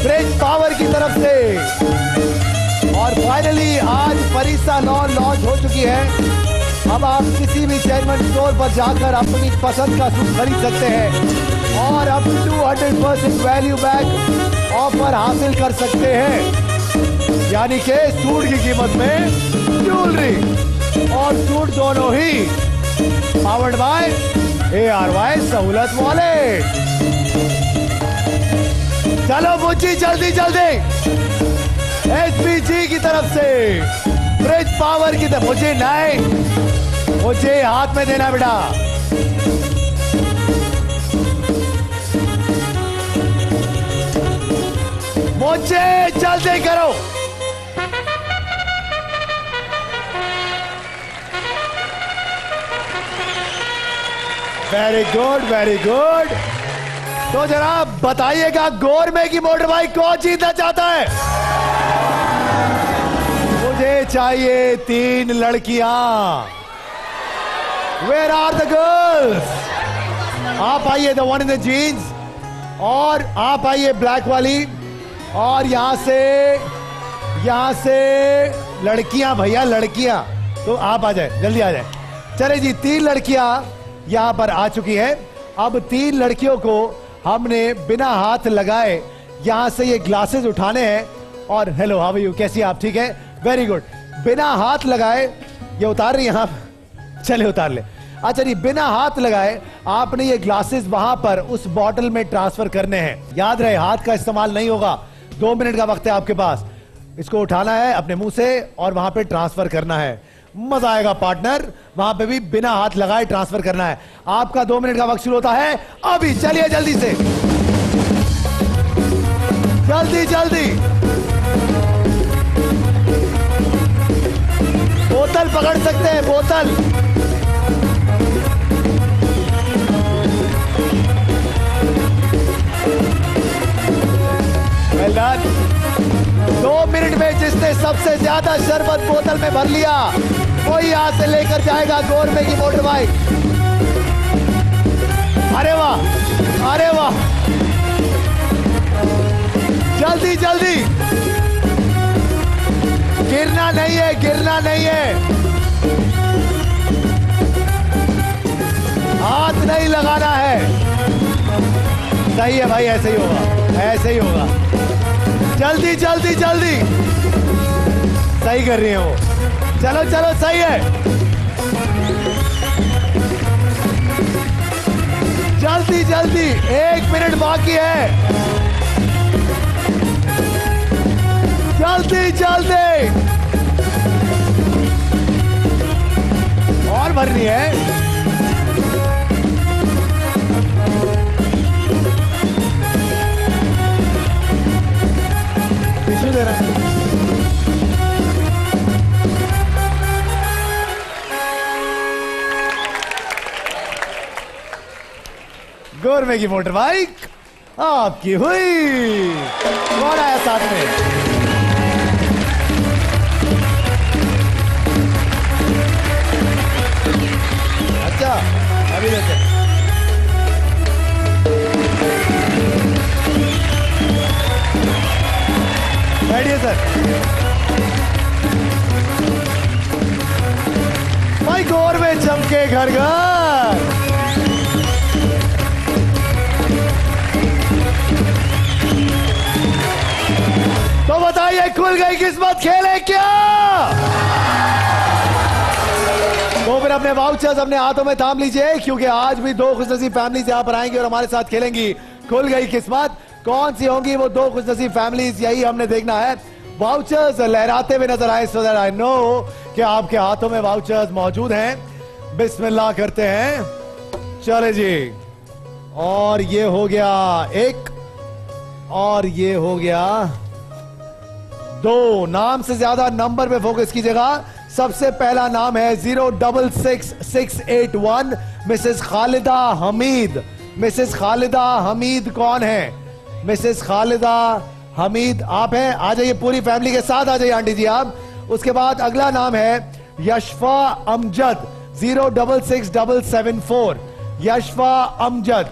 ब्रिज पावर की तरफ से। और फाइनली आज फरीसा लॉन लॉन्च हो चुकी है। अब आप किसी भी चैनमन स्टोर पर जाकर अपनी पसंद का सूट खरीद सकते हैं और अब 200% वैल्यू बैक ऑफर हासिल कर सकते हैं, यानी कि सूट की कीमत में ज्वेलरी और सूट दोनों ही पावर्ड बाय एआरवाई सहूलत वॉलेट। चलो मुझी, जल्दी जल्दी एसपीजी की तरफ से, ब्रिज पावर की तरफ। मुझे नहीं, मुझे हाथ में देना बेटा। मुझे जल्दी करो। Very good, very good. तो जनाब बताइएगा, गोरमे की मोटर बाइक कौन जीतना चाहता है? मुझे चाहिए 3 लड़कियां। Where are the girls? आप आइए, the one in the jeans, और आप आइए ब्लैक वाली, और यहां से लड़कियां भैया, लड़कियां। तो आप आ जाए, जल्दी आ जाए। चले जी, 3 लड़कियां यहां पर आ चुकी हैं। अब 3 लड़कियों को हमने बिना हाथ लगाए यहां से ये ग्लासेस उठाने हैं। और हेलो, हाउ आर यू, कैसी आप? ठीक है, वेरी गुड। बिना हाथ लगाए ये उतार रही हैं आप? चले उतार ले। अच्छा जी, बिना हाथ लगाए आपने ये ग्लासेस वहां पर उस बॉटल में ट्रांसफर करने हैं। याद रहे, हाथ का इस्तेमाल नहीं होगा। 2 मिनट का वक्त है आपके पास। इसको उठाना है अपने मुंह से और वहां पे ट्रांसफर करना है। मजा आएगा पार्टनर, वहां पे भी बिना हाथ लगाए ट्रांसफर करना है। आपका 2 मिनट का वक्त शुरू होता है अभी। चलिए जल्दी से, जल्दी जल्दी। बोतल पकड़ सकते हैं, बोतल। Well done. 2 मिनट में जिसने सबसे ज्यादा शरबत बोतल में भर लिया वही यहां से लेकर जाएगा गोरमे की मोटर बाइक। अरे वाह, अरे वाह, जल्दी जल्दी। गिरना नहीं है, गिरना नहीं है। हाथ नहीं लगाना है। सही है भाई, ऐसे ही होगा, ऐसे ही होगा। जल्दी जल्दी जल्दी। सही कर रही है वो। चलो चलो, सही है। जल्दी जल्दी, 1 मिनट बाकी है। जल्दी जल्दी। और भरनी है। गोरवे की मोटर बाइक आपकी हुई। कौन आया साथ में? अच्छा अभी देते हैं। बैठिए सर। भाई गोरवे चमके घर घर। तो बताइए खुल गई किस्मत, खेले क्या? तो फिर अपने वाउचर्स अपने हाथों में थाम लीजिए, क्योंकि आज भी दो खुशनसीब फैमिलीज यहां पर आएंगी और हमारे साथ खेलेंगी खुल गई किस्मत। कौन सी होंगी वो दो खुशनसीब फैमिलीज, यही हमने देखना है। वाउचर्स लहराते हुए नजर आए, सो दैट आई नो कि आपके हाथों में वाउचर्स मौजूद हैं। बिस्मिल्लाह करते हैं, चले जी। और ये हो गया एक, और ये हो गया दो। नाम से ज्यादा नंबर पे फोकस कीजिएगा। सबसे पहला नाम है 066681, मिसेस खालिदा हमीद। मिसेस खालिदा हमीद कौन है? मिसेस खालिदा हमीद आप हैं? आ जाइए पूरी फैमिली के साथ, आ जाइए आंटी जी आप। उसके बाद अगला नाम है यशफा अमजद 066774। यशफा अमजद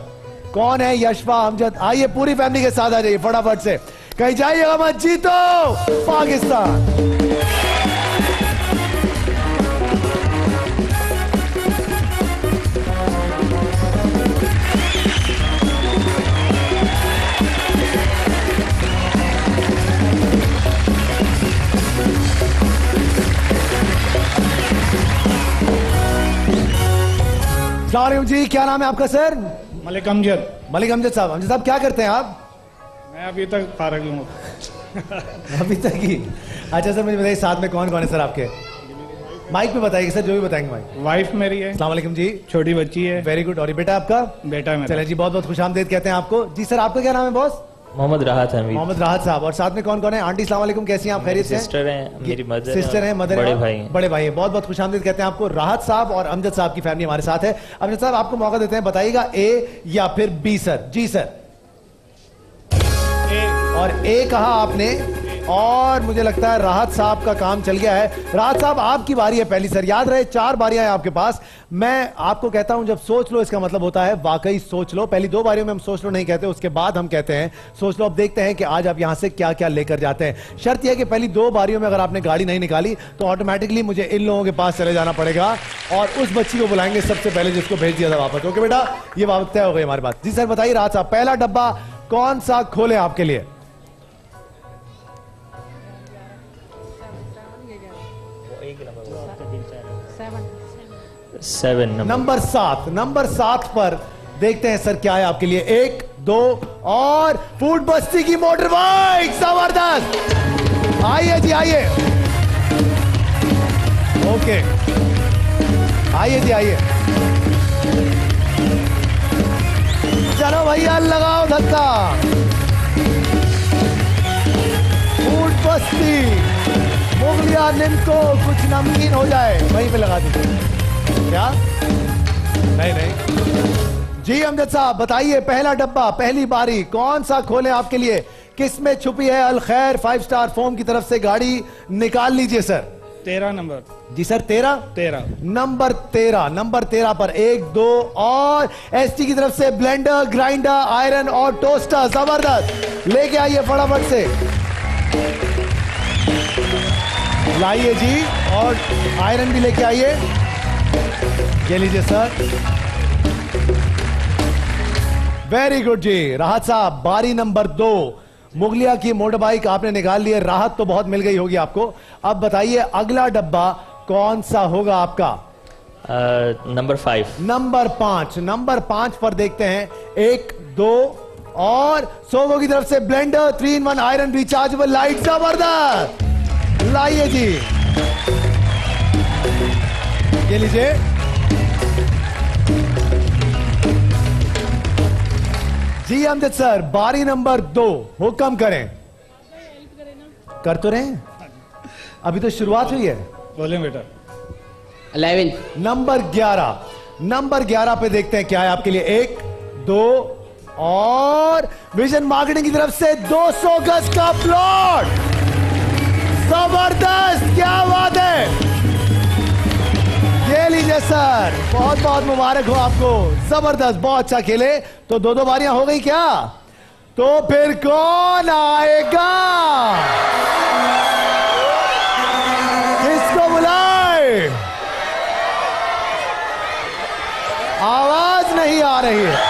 कौन है? यशफा अमजद, आइए पूरी फैमिली के साथ आ जाइए फटाफट से। कहीं जाइएगा मत, जीतो पाकिस्तान। सलाम जी, क्या नाम है आपका सर? मलिक अमजद। मलिक अमजद साहब। अमजद साहब क्या करते हैं आप? मैं अभी तक फारग हूँ। अभी तक ही? अच्छा सर मुझे बताइए साथ में कौन कौन है सर आपके? माइक पे बताइए सर, जो भी बताएंगे माइक। वाइफ मेरी है। अस्सलाम वालेकुम जी। छोटी बच्ची है। Very good. और ये बेटा आपका? बेटा मेरा। चले जी, बहुत बहुत खुशामदीद कहते हैं आपको जी। सर आपका क्या नाम है बॉस? मोहम्मद राहत हमीद। मोहम्मद राहत साहब। और साथ में कौन कौन है? आंटी अस्सलाम वालेकुम, कैसी हैं आप? खैरियत से? सिस्टर है, मेरी मदर सिस्टर है, मदर बड़े है, भाई हैं। बड़े भाई हैं। बहुत बहुत खुशामदीद कहते हैं आपको। राहत साहब और अमजद साहब की फैमिली हमारे साथ है। अमजद साहब आपको मौका देते हैं, बताइएगा ए या फिर बी सर। जी सर। और ए कहा आपने, और मुझे लगता है राहत साहब का काम चल गया है। राहत साहब आपकी बारी है पहली सर, याद रहे 4 बारियां हैं आपके पास। मैं आपको कहता हूं जब सोच लो, इसका मतलब होता है वाकई सोच लो। पहली 2 बारियों में हम सोच लो नहीं कहते, उसके बाद हम कहते हैं सोच लो। अब देखते हैं कि आज आप यहां से क्या क्या लेकर जाते हैं। शर्त यह कि पहली 2 बारियों में अगर आपने गाड़ी नहीं निकाली तो ऑटोमेटिकली मुझे इन लोगों के पास चले जाना पड़ेगा और उस बच्ची को बुलाएंगे सबसे पहले जिसको भेज दिया था वापस। ओके बेटा, ये बात तय हो गई हमारे बात। जी सर बताइए राहत साहब, पहला डब्बा कौन सा खोले आपके लिए? 7 नंबर 7। नंबर 7 पर देखते हैं सर क्या है आपके लिए। 1 2 और फूड बस्ती की मोटर बाइक, जबरदस्त। आइए जी आइए। ओके आइए जी आइए। चलो भैया लगाओ धक्का। फूड बस्ती मुगलिया निम्को कुछ नमकीन हो जाए, वहीं पे लगा दीजिए। क्या? नहीं जी अमजद साहब बताइए, पहला डब्बा पहली बारी कौन सा खोले आपके लिए? किसमें छुपी है अल खैर 5 स्टार फोम की तरफ से गाड़ी? निकाल लीजिए सर। 13 नंबर। जी सर 13 नंबर 13 पर 1 2 और एसटी की तरफ से ब्लेंडर, ग्राइंडर, आयरन और टोस्टर, जबरदस्त। लेके आइए फटाफट से, लाइए जी। और आयरन भी लेके आइए, ये लीजिए सर। वेरी गुड जी। राहत साहब बारी नंबर 2, मुगलिया की मोटर बाइक आपने निकाल ली है। राहत तो बहुत मिल गई होगी आपको। अब बताइए अगला डब्बा कौन सा होगा आपका? नंबर 5। नंबर 5। नंबर 5 पर देखते हैं 1 2 और सोवो की तरफ से blender, 3-in-1 iron, rechargeable light, जबरदस्त। लाइए जी, ये लीजिए। जी अमजद सर बारी नंबर 2, हुक्म करें। कर तो रहे हैं, अभी तो शुरुआत हुई है। बोले बेटा। 11 नंबर 11 पे देखते हैं क्या है आपके लिए। 1 2 और विजन मार्केटिंग की तरफ से 200 गज का प्लॉट। जबरदस्त, क्या बात है। ये लीजिए सर, बहुत बहुत मुबारक हो आपको, जबरदस्त, बहुत अच्छा खेले। तो 2-2 बारियां हो गई क्या? तो फिर कौन आएगा? किसको बुलाए? आवाज नहीं आ रही है।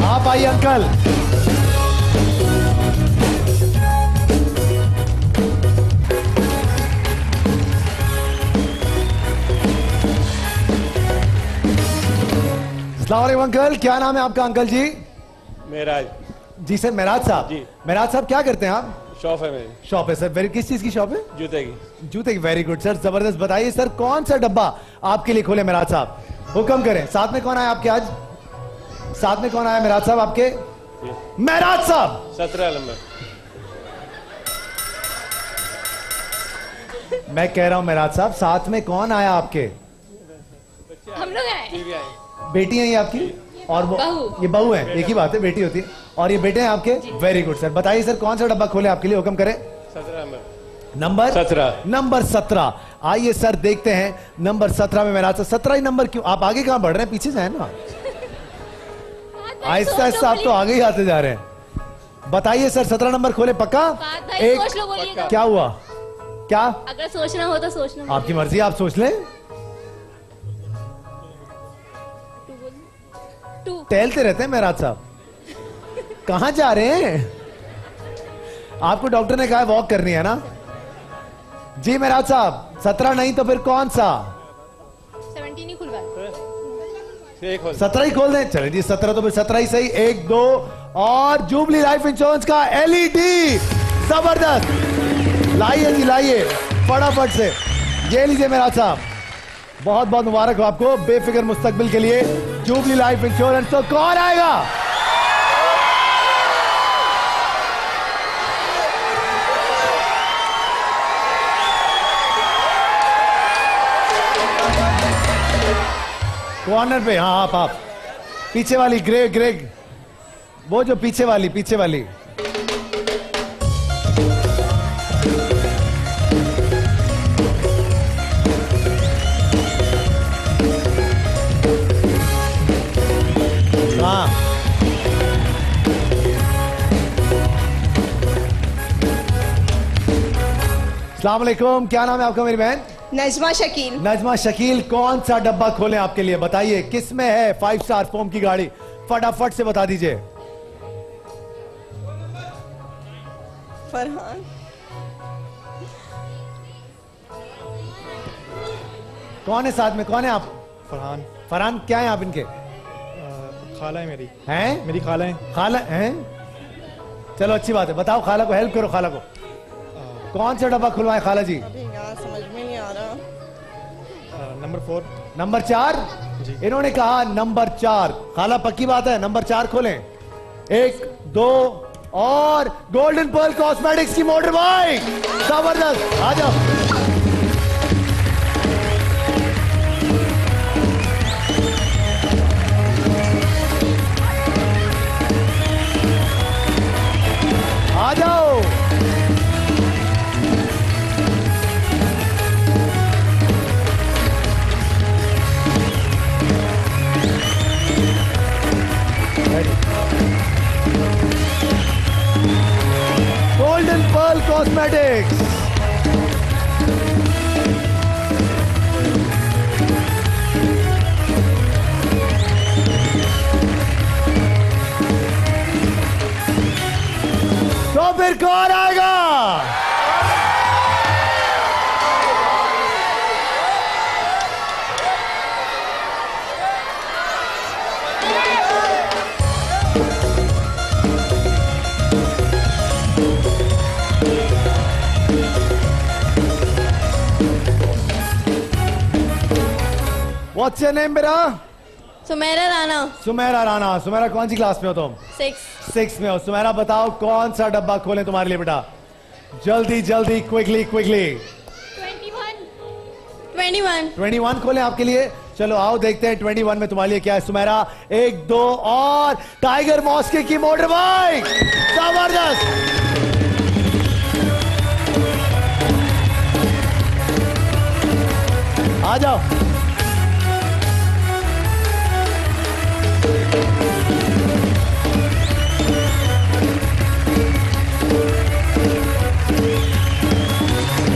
आप आइए अंकल। अस्सलाम वालेकुम अंकल, क्या नाम है आपका अंकल जी? मेराज जी सर, मेराज साहब जी। मेराज साहब क्या करते हैं आप? शॉप है मेरी, शॉप है सर, वेरी, किस चीज की शॉप है? जूते की। जूते की, वेरी गुड सर, जबरदस्त। बताइए सर, कौन सा डब्बा आपके लिए खोले मेराज साहब? हुक्म करें। साथ में कौन आया आपके आज? साथ में कौन आया मेराज साहब आपके? मेराज साहब 17 नंबर। मैं कह रहा हूं मेराज साहब, साथ में कौन आया आपके? हम लोग आए। बेटी है ये आपकी? और वो ये बहू है, एक ही बात है, बेटी होती है। और ये बेटे हैं आपके? Very good sir. बताइए सर, कौन सा डब्बा खोले आपके लिए? हुक्म करें। 17 नंबर 17। नंबर 17। आइए सर, देखते हैं नंबर 17 में मेरा 17 ही नंबर क्यों? आप आगे कहां बढ़ रहे हैं? पीछे जाए ना, आहिस्ता आहिस्ता आप तो आगे ही आते जा रहे हैं। बताइए सर, 17 नंबर खोले पक्का? सोच लो, बोलिएगा। क्या हुआ? क्या? अगर सोचना हो तो सोचना। आपकी मर्जी, आप सोच लें। 2 टहलते रहते हैं मेराज साहब, कहां जा रहे हैं? आपको डॉक्टर ने कहा वॉक करनी है ना? जी मेराज साहब, 17 नहीं तो फिर कौन सा? 17 ही खुलवा। 17 ही खोल दें। चलिए जी, 17 तो फिर 17 ही सही। 1 2 और जुबली लाइफ इंश्योरेंस का एलईडी, जबरदस्त। लाइए जी, लाइए फटाफट से। ये लीजिए मेराज साहब, बहुत बहुत मुबारक हो आपको बेफिक्र मुस्तकबिल के लिए, जुबली लाइफ इंश्योरेंस। तो कौन आएगा? कॉर्नर पे, हाँ आप पीछे वाली, ग्रेग वो जो पीछे वाली। हाँ, अस्सलाम वालेकुम, क्या नाम है आपका मेरी बहन? नजमा शकील। नजमा शकील, कौन सा डब्बा खोलें आपके लिए? बताइए किस में है 5 स्टार फोम की गाड़ी? फटाफट से बता दीजिए। फरहान। कौन है साथ में? कौन है आप? फरहान। फरहान क्या है आप इनके? खाला है मेरी। हैं? मेरी खाला है। खाला हैं? चलो अच्छी बात है, बताओ खाला को, हेल्प करो खाला को। कौन सा डब्बा खुलवाए खाला जी? अरे यार समझ में नहीं आ रहा। नंबर 4। नंबर 4? इन्होंने कहा नंबर 4। खाला पक्की बात है, नंबर 4 खोलें। 1 2 और गोल्डन पर्ल कॉस्मेटिक्स की मोटर बाइक, जबरदस्त। आ जाओ। आ जाओ। गोल्डन पर्ल कॉस्मेटिक्स, तो फिर कौन आएगा? What's your name, बेटा? सुमेरा राणा। सुमेरा राणा। सुमेरा कौन सी क्लास में हो तुम? 6 में हो। सुमेरा बताओ कौन सा डब्बा खोलें तुम्हारे लिए बेटा? जल्दी जल्दी, क्विकली क्विकली। 21 खोलें आपके लिए। चलो आओ देखते हैं 21 में तुम्हारे लिए क्या है। सुमेरा 1 2 और टाइगर मॉस्के की मोटर बाइक। जबरदस्त। आ जाओ।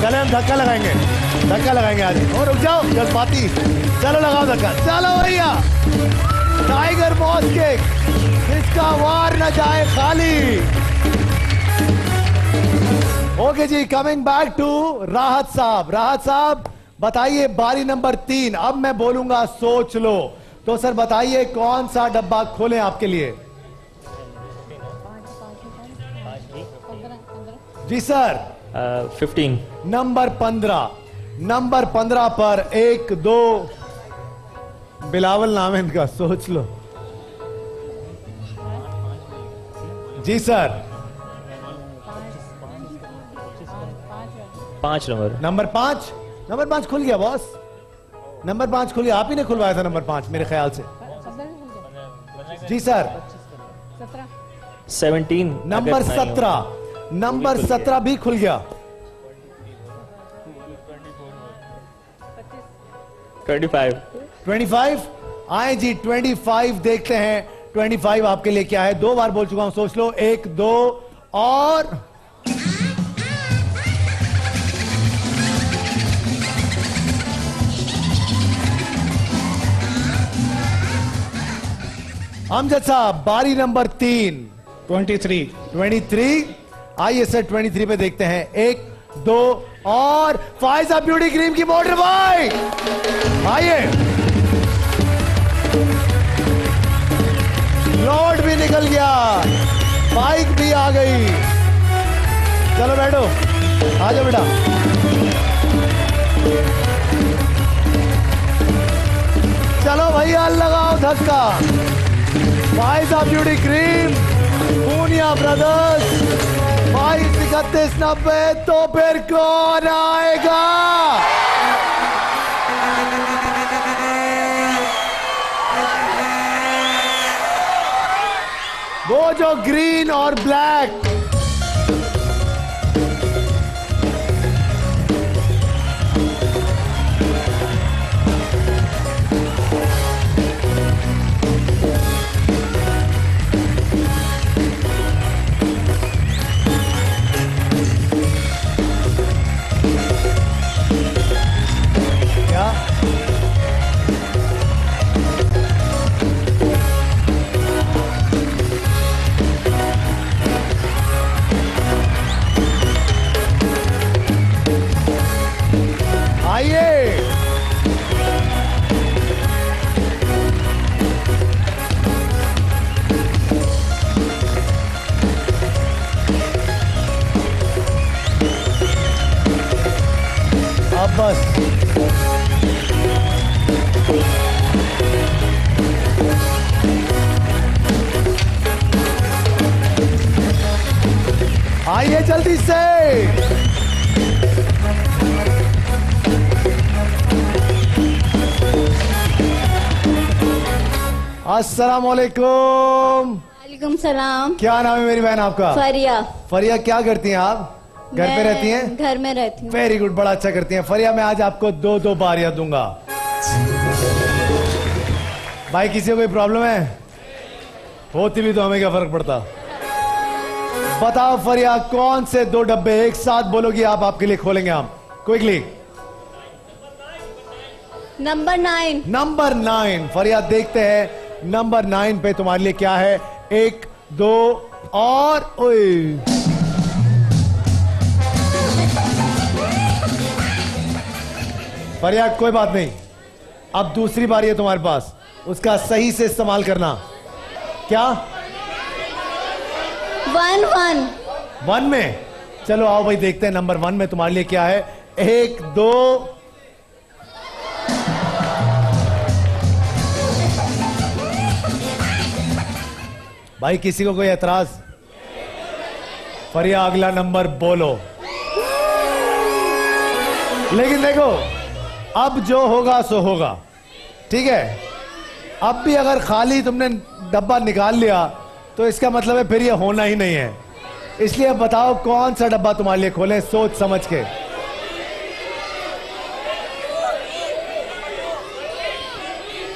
चले हम धक्का लगाएंगे आज। और रुक जाओ जज्बाती। चलो लगाओ धक्का। चलो भैया, टाइगर मॉस्के, इसका वार न जाए खाली। ओके जी, कमिंग बैक टू राहत साहब। राहत साहब बताइए बारी नंबर 3। अब मैं बोलूंगा सोच लो। तो सर बताइए कौन सा डब्बा खोलें आपके लिए? जी सर। 15। नंबर 15। नंबर 15 पर 1 2 बिलावल नाम है इनका, सोच लो। जी सर। 5 नंबर। नंबर 5। नंबर 5 खुल गया बॉस। नंबर 5 खुल गया। आप ही ने खुलवाया था नंबर 5 मेरे ख्याल से। जी सर। 17। नंबर 17। नंबर 17 भी खुल गया। 25। आए जी 25 देखते हैं 25 आपके लिए क्या है। 2 बार बोल चुका हूं, सोच लो। 1 2 और अमजद साहब बारी नंबर 3। 23। आइए सर 23 पे देखते हैं। 1 2 और फायजा ब्यूटी क्रीम की मोटर बाइक। आइए, लोड भी निकल गया, बाइक भी आ गई। चलो बैठो, आ जाओ बेटा। चलो भैया लगाओ धक्का। Faiza beauty cream, Poonia brothers, 22 31 90। तो फिर कौन आएगा? वो जो ग्रीन और ब्लैक। क्या आइए, अब बस आइए जल्दी से। अस्सलामुअलैकुम। वालेकुम सलाम। क्या नाम है मेरी बहन आपका? फरिया। फरिया, क्या करती हैं आप? घर पे रहती हैं? घर में रहती हूँ। वेरी गुड, बड़ा अच्छा करती हैं फरिया। मैं आज आपको 2 बारियां दूंगा। भाई किसी को कोई प्रॉब्लम है? होती भी तो हमें क्या फर्क पड़ता। बताओ फरिया कौन से 2 डब्बे एक साथ बोलोगी आप, आपके लिए खोलेंगे हम क्विकली। नंबर 9। नंबर 9। फरिया देखते हैं नंबर 9 पे तुम्हारे लिए क्या है। 1 2 और ओए, फरिया कोई बात नहीं, अब दूसरी बारी है तुम्हारे पास, उसका सही से इस्तेमाल करना। क्या? 1 में? चलो आओ भाई देखते हैं नंबर 1 में तुम्हारे लिए क्या है। 1 2 भाई किसी को कोई एतराज? फरिया अगला नंबर बोलो। लेकिन देखो अब जो होगा सो होगा, ठीक है? अब भी अगर खाली तुमने डब्बा निकाल लिया तो इसका मतलब है फिर ये होना ही नहीं है। इसलिए बताओ कौन सा डब्बा तुम्हारे लिए खोलें सोच समझ के।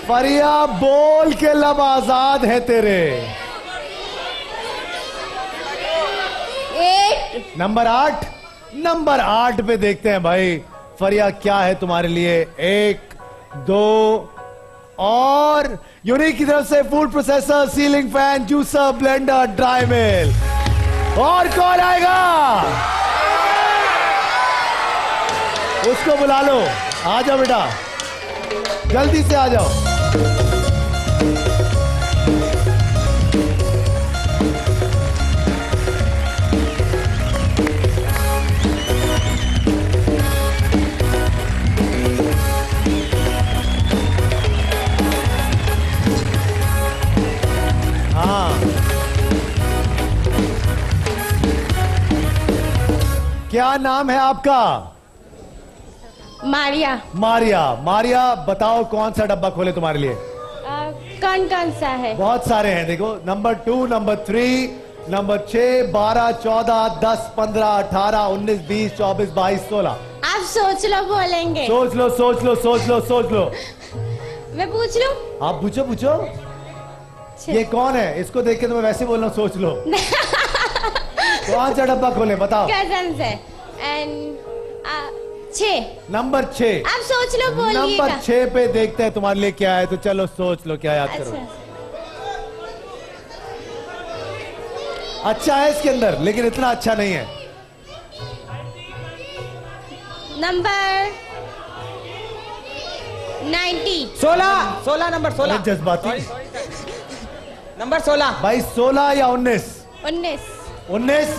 फरिया बोल के लब आजाद है तेरे। 8 नंबर 8। नंबर 8 पे देखते हैं भाई फरिया क्या है तुम्हारे लिए। 1 2 और यूनिक की तरफ से food processor, ceiling fan, juicer, blender, dry mill. और कौन आएगा? उसको बुला लो। आ जाओ बेटा, जल्दी से आ जाओ। क्या नाम है आपका? मारिया। मारिया। मारिया बताओ कौन सा डब्बा खोले तुम्हारे लिए? कौन कौन सा है? बहुत सारे हैं देखो। Number 2, number 3, number 6, 12, 14, 10, 15, 18, 19, 20, 24, 22, 16। आप सोच लो बोलेंगे। सोच लो सोच लो सोच लो सोच लो। मैं पूछ लूं? आप पूछो पूछो। ये कौन है? इसको देख के तो मैं वैसे बोल रहा हूँ, सोच लो। कौन सा डब्बा खोले बताओ? कजन से। एंड 6। नंबर 6। आप सोच लो बोलिएगा। नंबर 6 पे देखते हैं तुम्हारे लिए क्या है, तो चलो सोच लो क्या याद करो। अच्छा है इसके अंदर, लेकिन इतना अच्छा नहीं है। नंबर 90। 16 नंबर 16। जज्बाती नंबर 16 भाई। 16 या 19? 19।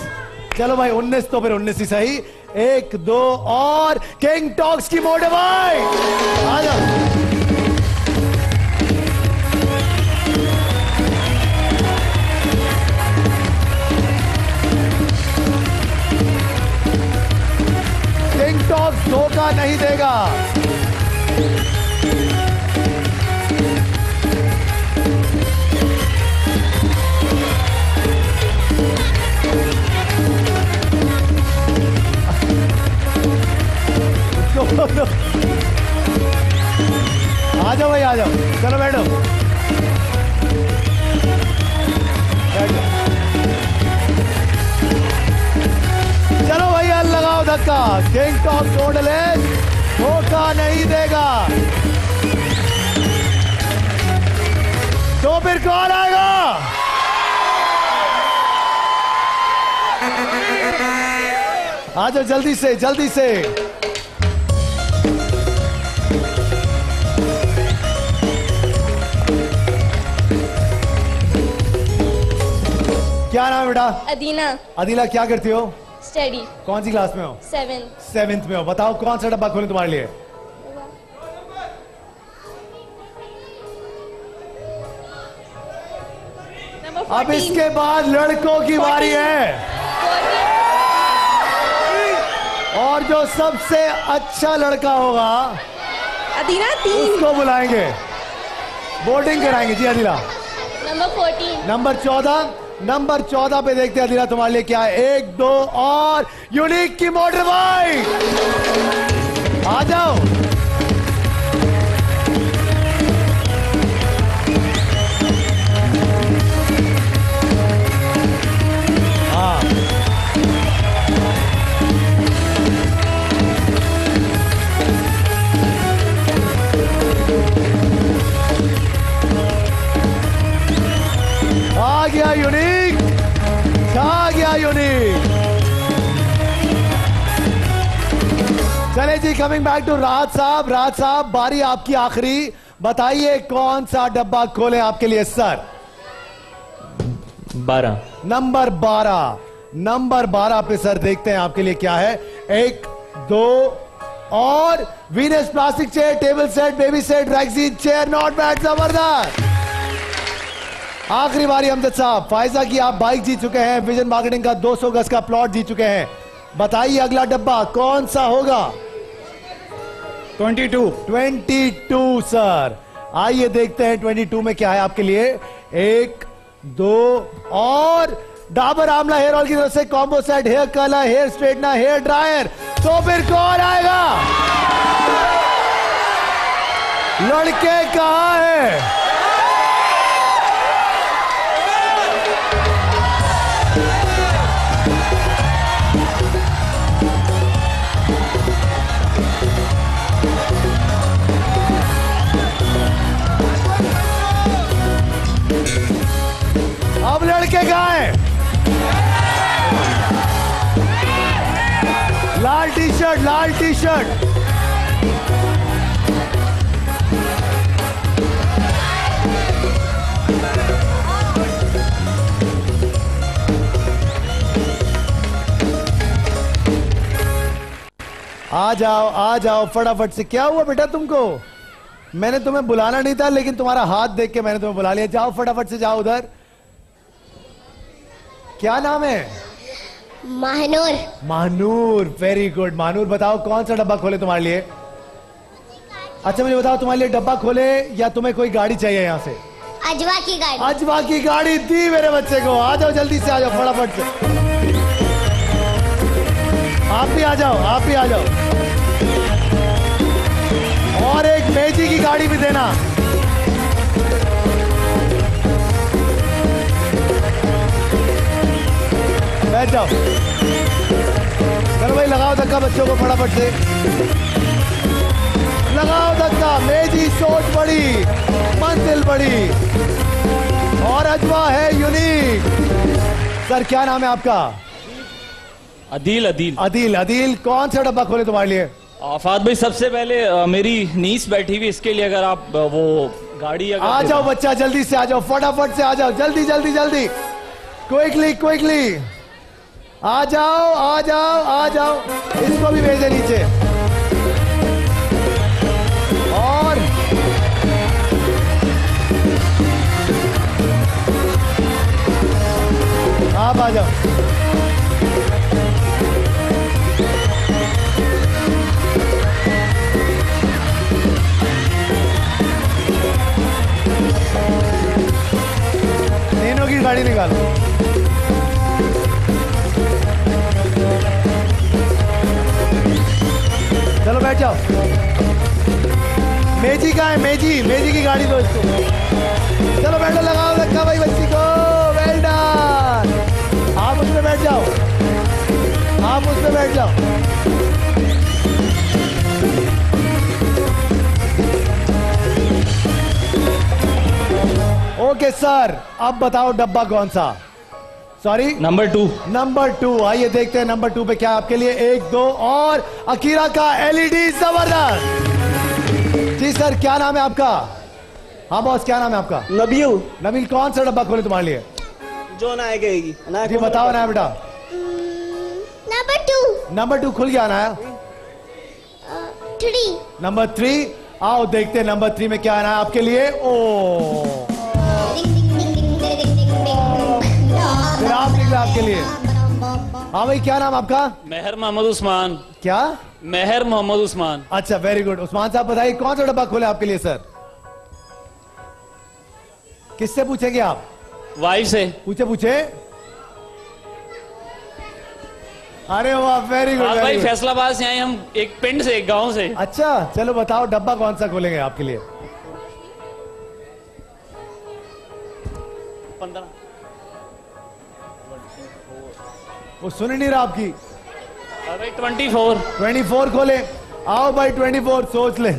चलो भाई 19 तो फिर 19 ही सही। 1 2 और किंग टॉक्स की मोड है भाई। आ जाओ। किंग टॉक्स धोखा नहीं देगा। आ जाओ भाई, आ जाओ। चलो बैठो। चलो भैया लगाओ धक्का। किंग टॉप टोटलेस धोखा नहीं देगा। तो फिर कौन आएगा? आ जाओ जल्दी से जल्दी से। क्या नाम है बेटा? अदीना। अदीला क्या करती हो? स्टडी। कौन सी क्लास में हो? 7th में हो। बताओ कौन सा डब्बा खोले तुम्हारे लिए? अब इसके बाद लड़कों की बारी है, और जो सबसे अच्छा लड़का होगा अदीना 3 उसको बुलाएंगे, वोटिंग कराएंगे। जी अदीला। नंबर 14। नंबर 14 पे देखते हैं अदीला तुम्हारे लिए क्या है। 1 2 और यूनिक की मोटर बाइक। आ जाओ। हाँ आ गया यूनिक, आ गया यूनिक। चले जी, कमिंग बैक टू राहत साहब। राहत साहब बारी आपकी आखिरी, बताइए कौन सा डब्बा खोले आपके लिए सर? 12। नंबर 12 पे सर देखते हैं आपके लिए क्या है। 1 2 और Venus plastic chair, table set, baby set, rexine chair, not bad, जबरदस्त। आखिरी बारी अमजद साहब, फायजा की आप बाइक जीत चुके हैं, विजन मार्केटिंग का 200 गज का प्लॉट जीत चुके हैं। बताइए अगला डब्बा कौन सा होगा? 22 सर। आइए देखते हैं 22 में क्या है आपके लिए। 1 2 और डाबर आमला हेयर ऑयल की तरफ से combo set, hair colour, hair straightener, hair dryer. तो फिर कौन आएगा? लड़के कहां है? अब लड़के कहां हैं? लाल टी शर्ट, लाल टी शर्ट। आ जाओ फटाफट से। क्या हुआ बेटा तुमको? मैंने तुम्हें बुलाना नहीं था, लेकिन तुम्हारा हाथ देख के मैंने तुम्हें बुला लिया। जाओ फटाफट से जाओ उधर। क्या नाम है? महानूर। Mahanoor, very good. महानूर बताओ कौन सा डब्बा खोले तुम्हारे लिए? अच्छा मुझे बताओ, तुम्हारे लिए डब्बा खोले या तुम्हें कोई गाड़ी चाहिए यहाँ से? अजवा की गाड़ी। अजवा की गाड़ी दी मेरे बच्चे को। आ जाओ जल्दी से, आ जाओ फटाफट से। आप भी आ जाओ, आप भी आ जाओ। और एक मेजी की गाड़ी भी देना। बैठ जाओ। चलो भाई लगाओ धक्का बच्चों को फटाफट से। लगाओ धक्का। मेजी सोच बड़ी, मंजिल बड़ी और अजवा है यूनिक। सर क्या नाम है आपका? अदील। अदील। अदील। अदील कौन सा डब्बा खोले तुम्हारे लिए? आफात भाई सबसे पहले मेरी नीस बैठी हुई, इसके लिए अगर आप वो गाड़ी अगर आ जाओ बच्चा, जल्दी से आ जाओ, फटाफट से आ जाओ, जल्दी जल्दी जल्दी, क्विकली क्विकली आ जाओ आ जाओ आ जाओ। इसको भी भेजे नीचे। और आप आ जाओ। तीनों की गाड़ी निकालो। चलो बैठ जाओ। मेजी का है? मेजी, मेजी की गाड़ी दो इसको। चलो बैठो, लगाओ धक्का भाई बच्ची को। Well done. आप उसमें बैठ जाओ, आप उसमें बैठ जाओ। ओके सर, अब बताओ डब्बा कौन सा? Sorry, number 2। नंबर 2। आइए देखते हैं नंबर 2 पे क्या आपके लिए। 1 2 और अकीरा का एलईडी जबरदस्त। जी सर क्या नाम है आपका? हाँ बॉस क्या नाम है आपका? नबील। नबील कौन सा डब्बा खोले तुम्हारे लिए? जो ना आएगी जी बताओ ना बेटा। नंबर 2। नंबर 2 खुल गया ना? 3। नंबर 3। आओ देखते हैं नंबर 3 में क्या आना है आपके लिए। ओ फिर आप निकले आपके लिए। हाँ भाई क्या नाम आपका? मेहर मोहम्मद उस्मान। क्या? मेहर मोहम्मद उस्मान। अच्छा वेरी गुड। उस्मान साहब बताइए कौन सा डब्बा खोले आपके लिए सर? किससे पूछेंगे आप? वाइफ से। पूछे पूछे। अरे वाह वेरी गुड। भाई फैसलाबाद से आए हम, एक पिंड से, एक गांव से। अच्छा चलो बताओ डब्बा कौन सा खोलेंगे आपके लिए? 15। वो सुन नहीं रहा आपकी। 24 खोले। आओ भाई 24 सोच ले।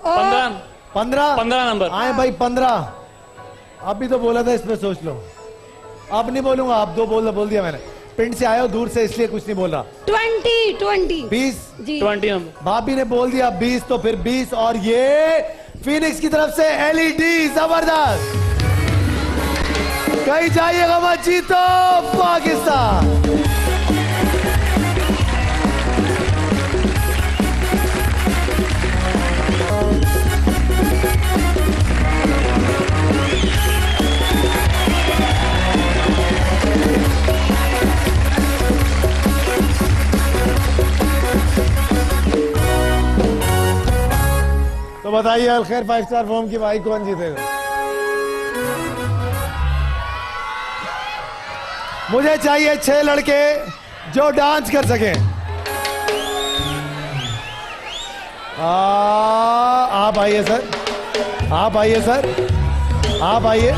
15 नंबर आए भाई 15। अभी तो बोला था इसमें सोच लो। अब नहीं बोलूंगा, आप 2 बोल दिया मैंने। पिंड से आए हो दूर से इसलिए कुछ नहीं बोल रहा। 20 नंबर। भाभी ने बोल दिया 20 तो फिर 20। और ये फिनिक्स की तरफ से एलईडी जबरदस्त। कहीं जाइएगा मत, जीतो पाकिस्तान। बताइए अल खैर 5 स्टार फॉर्म की बाइक कौन जीतेगा? मुझे चाहिए 6 लड़के जो डांस कर सकें। आप आइए सर, आप आइए सर, आप आइए।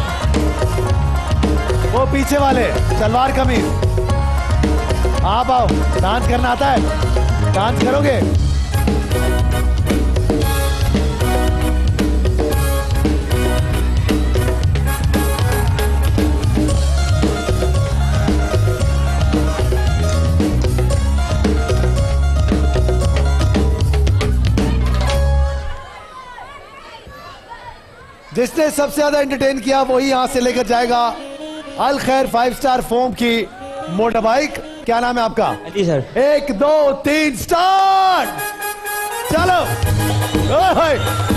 वो पीछे वाले सलवार कमीज, आप आओ। डांस करना आता है? डांस करोगे? जिसने सबसे ज्यादा एंटरटेन किया वही यहां से लेकर जाएगा अल खैर 5 स्टार फोम की मोटर बाइक। क्या नाम है आपका? जी सर। 1 2 3 स्टार्ट। चलो। ओए।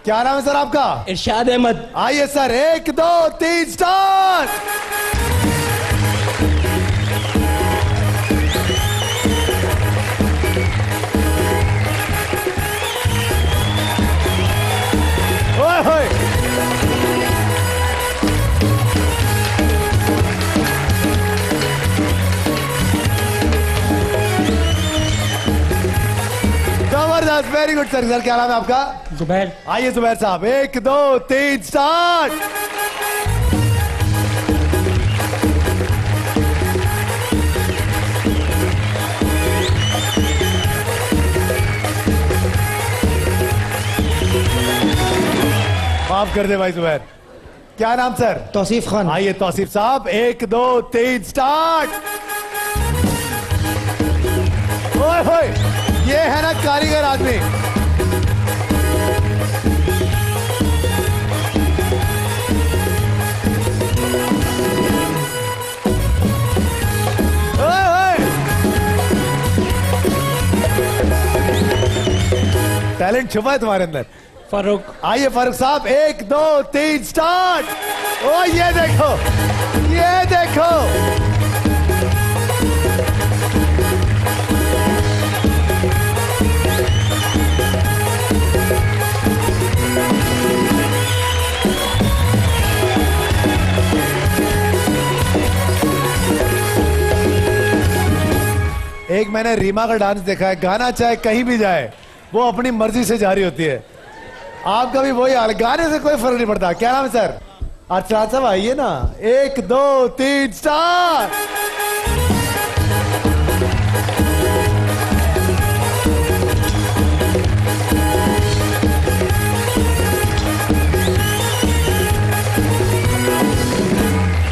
क्या नाम है सर आपका? इरशाद अहमद। आइए सर, 1 2 3 स्टार्ट। ओए होए। जबरदस्त, वेरी गुड सर। सर क्या नाम है आपका? जुबैर। आइए जुबैर साहब, 1 2 3 स्टार्ट। माफ कर दे भाई जुबैर। क्या नाम सर? तौसीफ खान। आइए तौसीफ साहब, 1 2 3 स्टार्ट। ओए होए, ये है ना कारीगर आदमी। टैलेंट छुपा है तुम्हारे अंदर। फारूक। आइए फारूक साहब, 1 2 3 स्टार्ट। ओ ये देखो, ये देखो। एक मैंने रीमा का डांस देखा है, गाना चाहे कहीं भी जाए वो अपनी मर्जी से जारी होती है। आपका भी वही हाल, गाने से कोई फर्क नहीं पड़ता। क्या नाम है सर? अच्छा साहब आइए ना, 1 2 3 स्टार्ट।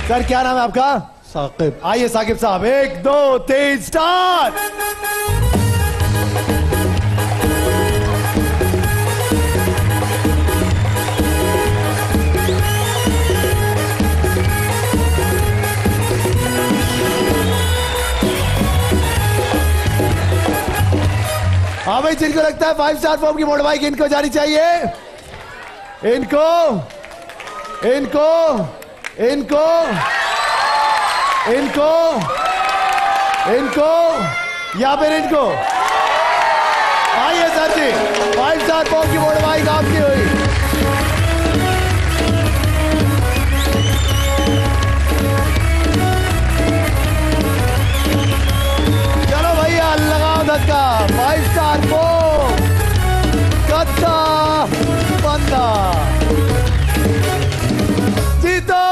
सर क्या नाम है आपका? साकिब। आइए साकिब साहब, 1 2 3 स्टार्ट। हाँ भाई, जिनको लगता है 5 स्टार फॉर्म की मोटर बाइक इनको जानी चाहिए, इनको इनको इनको इनको इनको या फिर इनको। आइए सर जी, 5 स्टार फॉर्म की मोटर बाइक आपकी हुई। चलो भैया लगाओ धक्का। 5 स्टार फॉर्म गद्दा बंदा जीतो।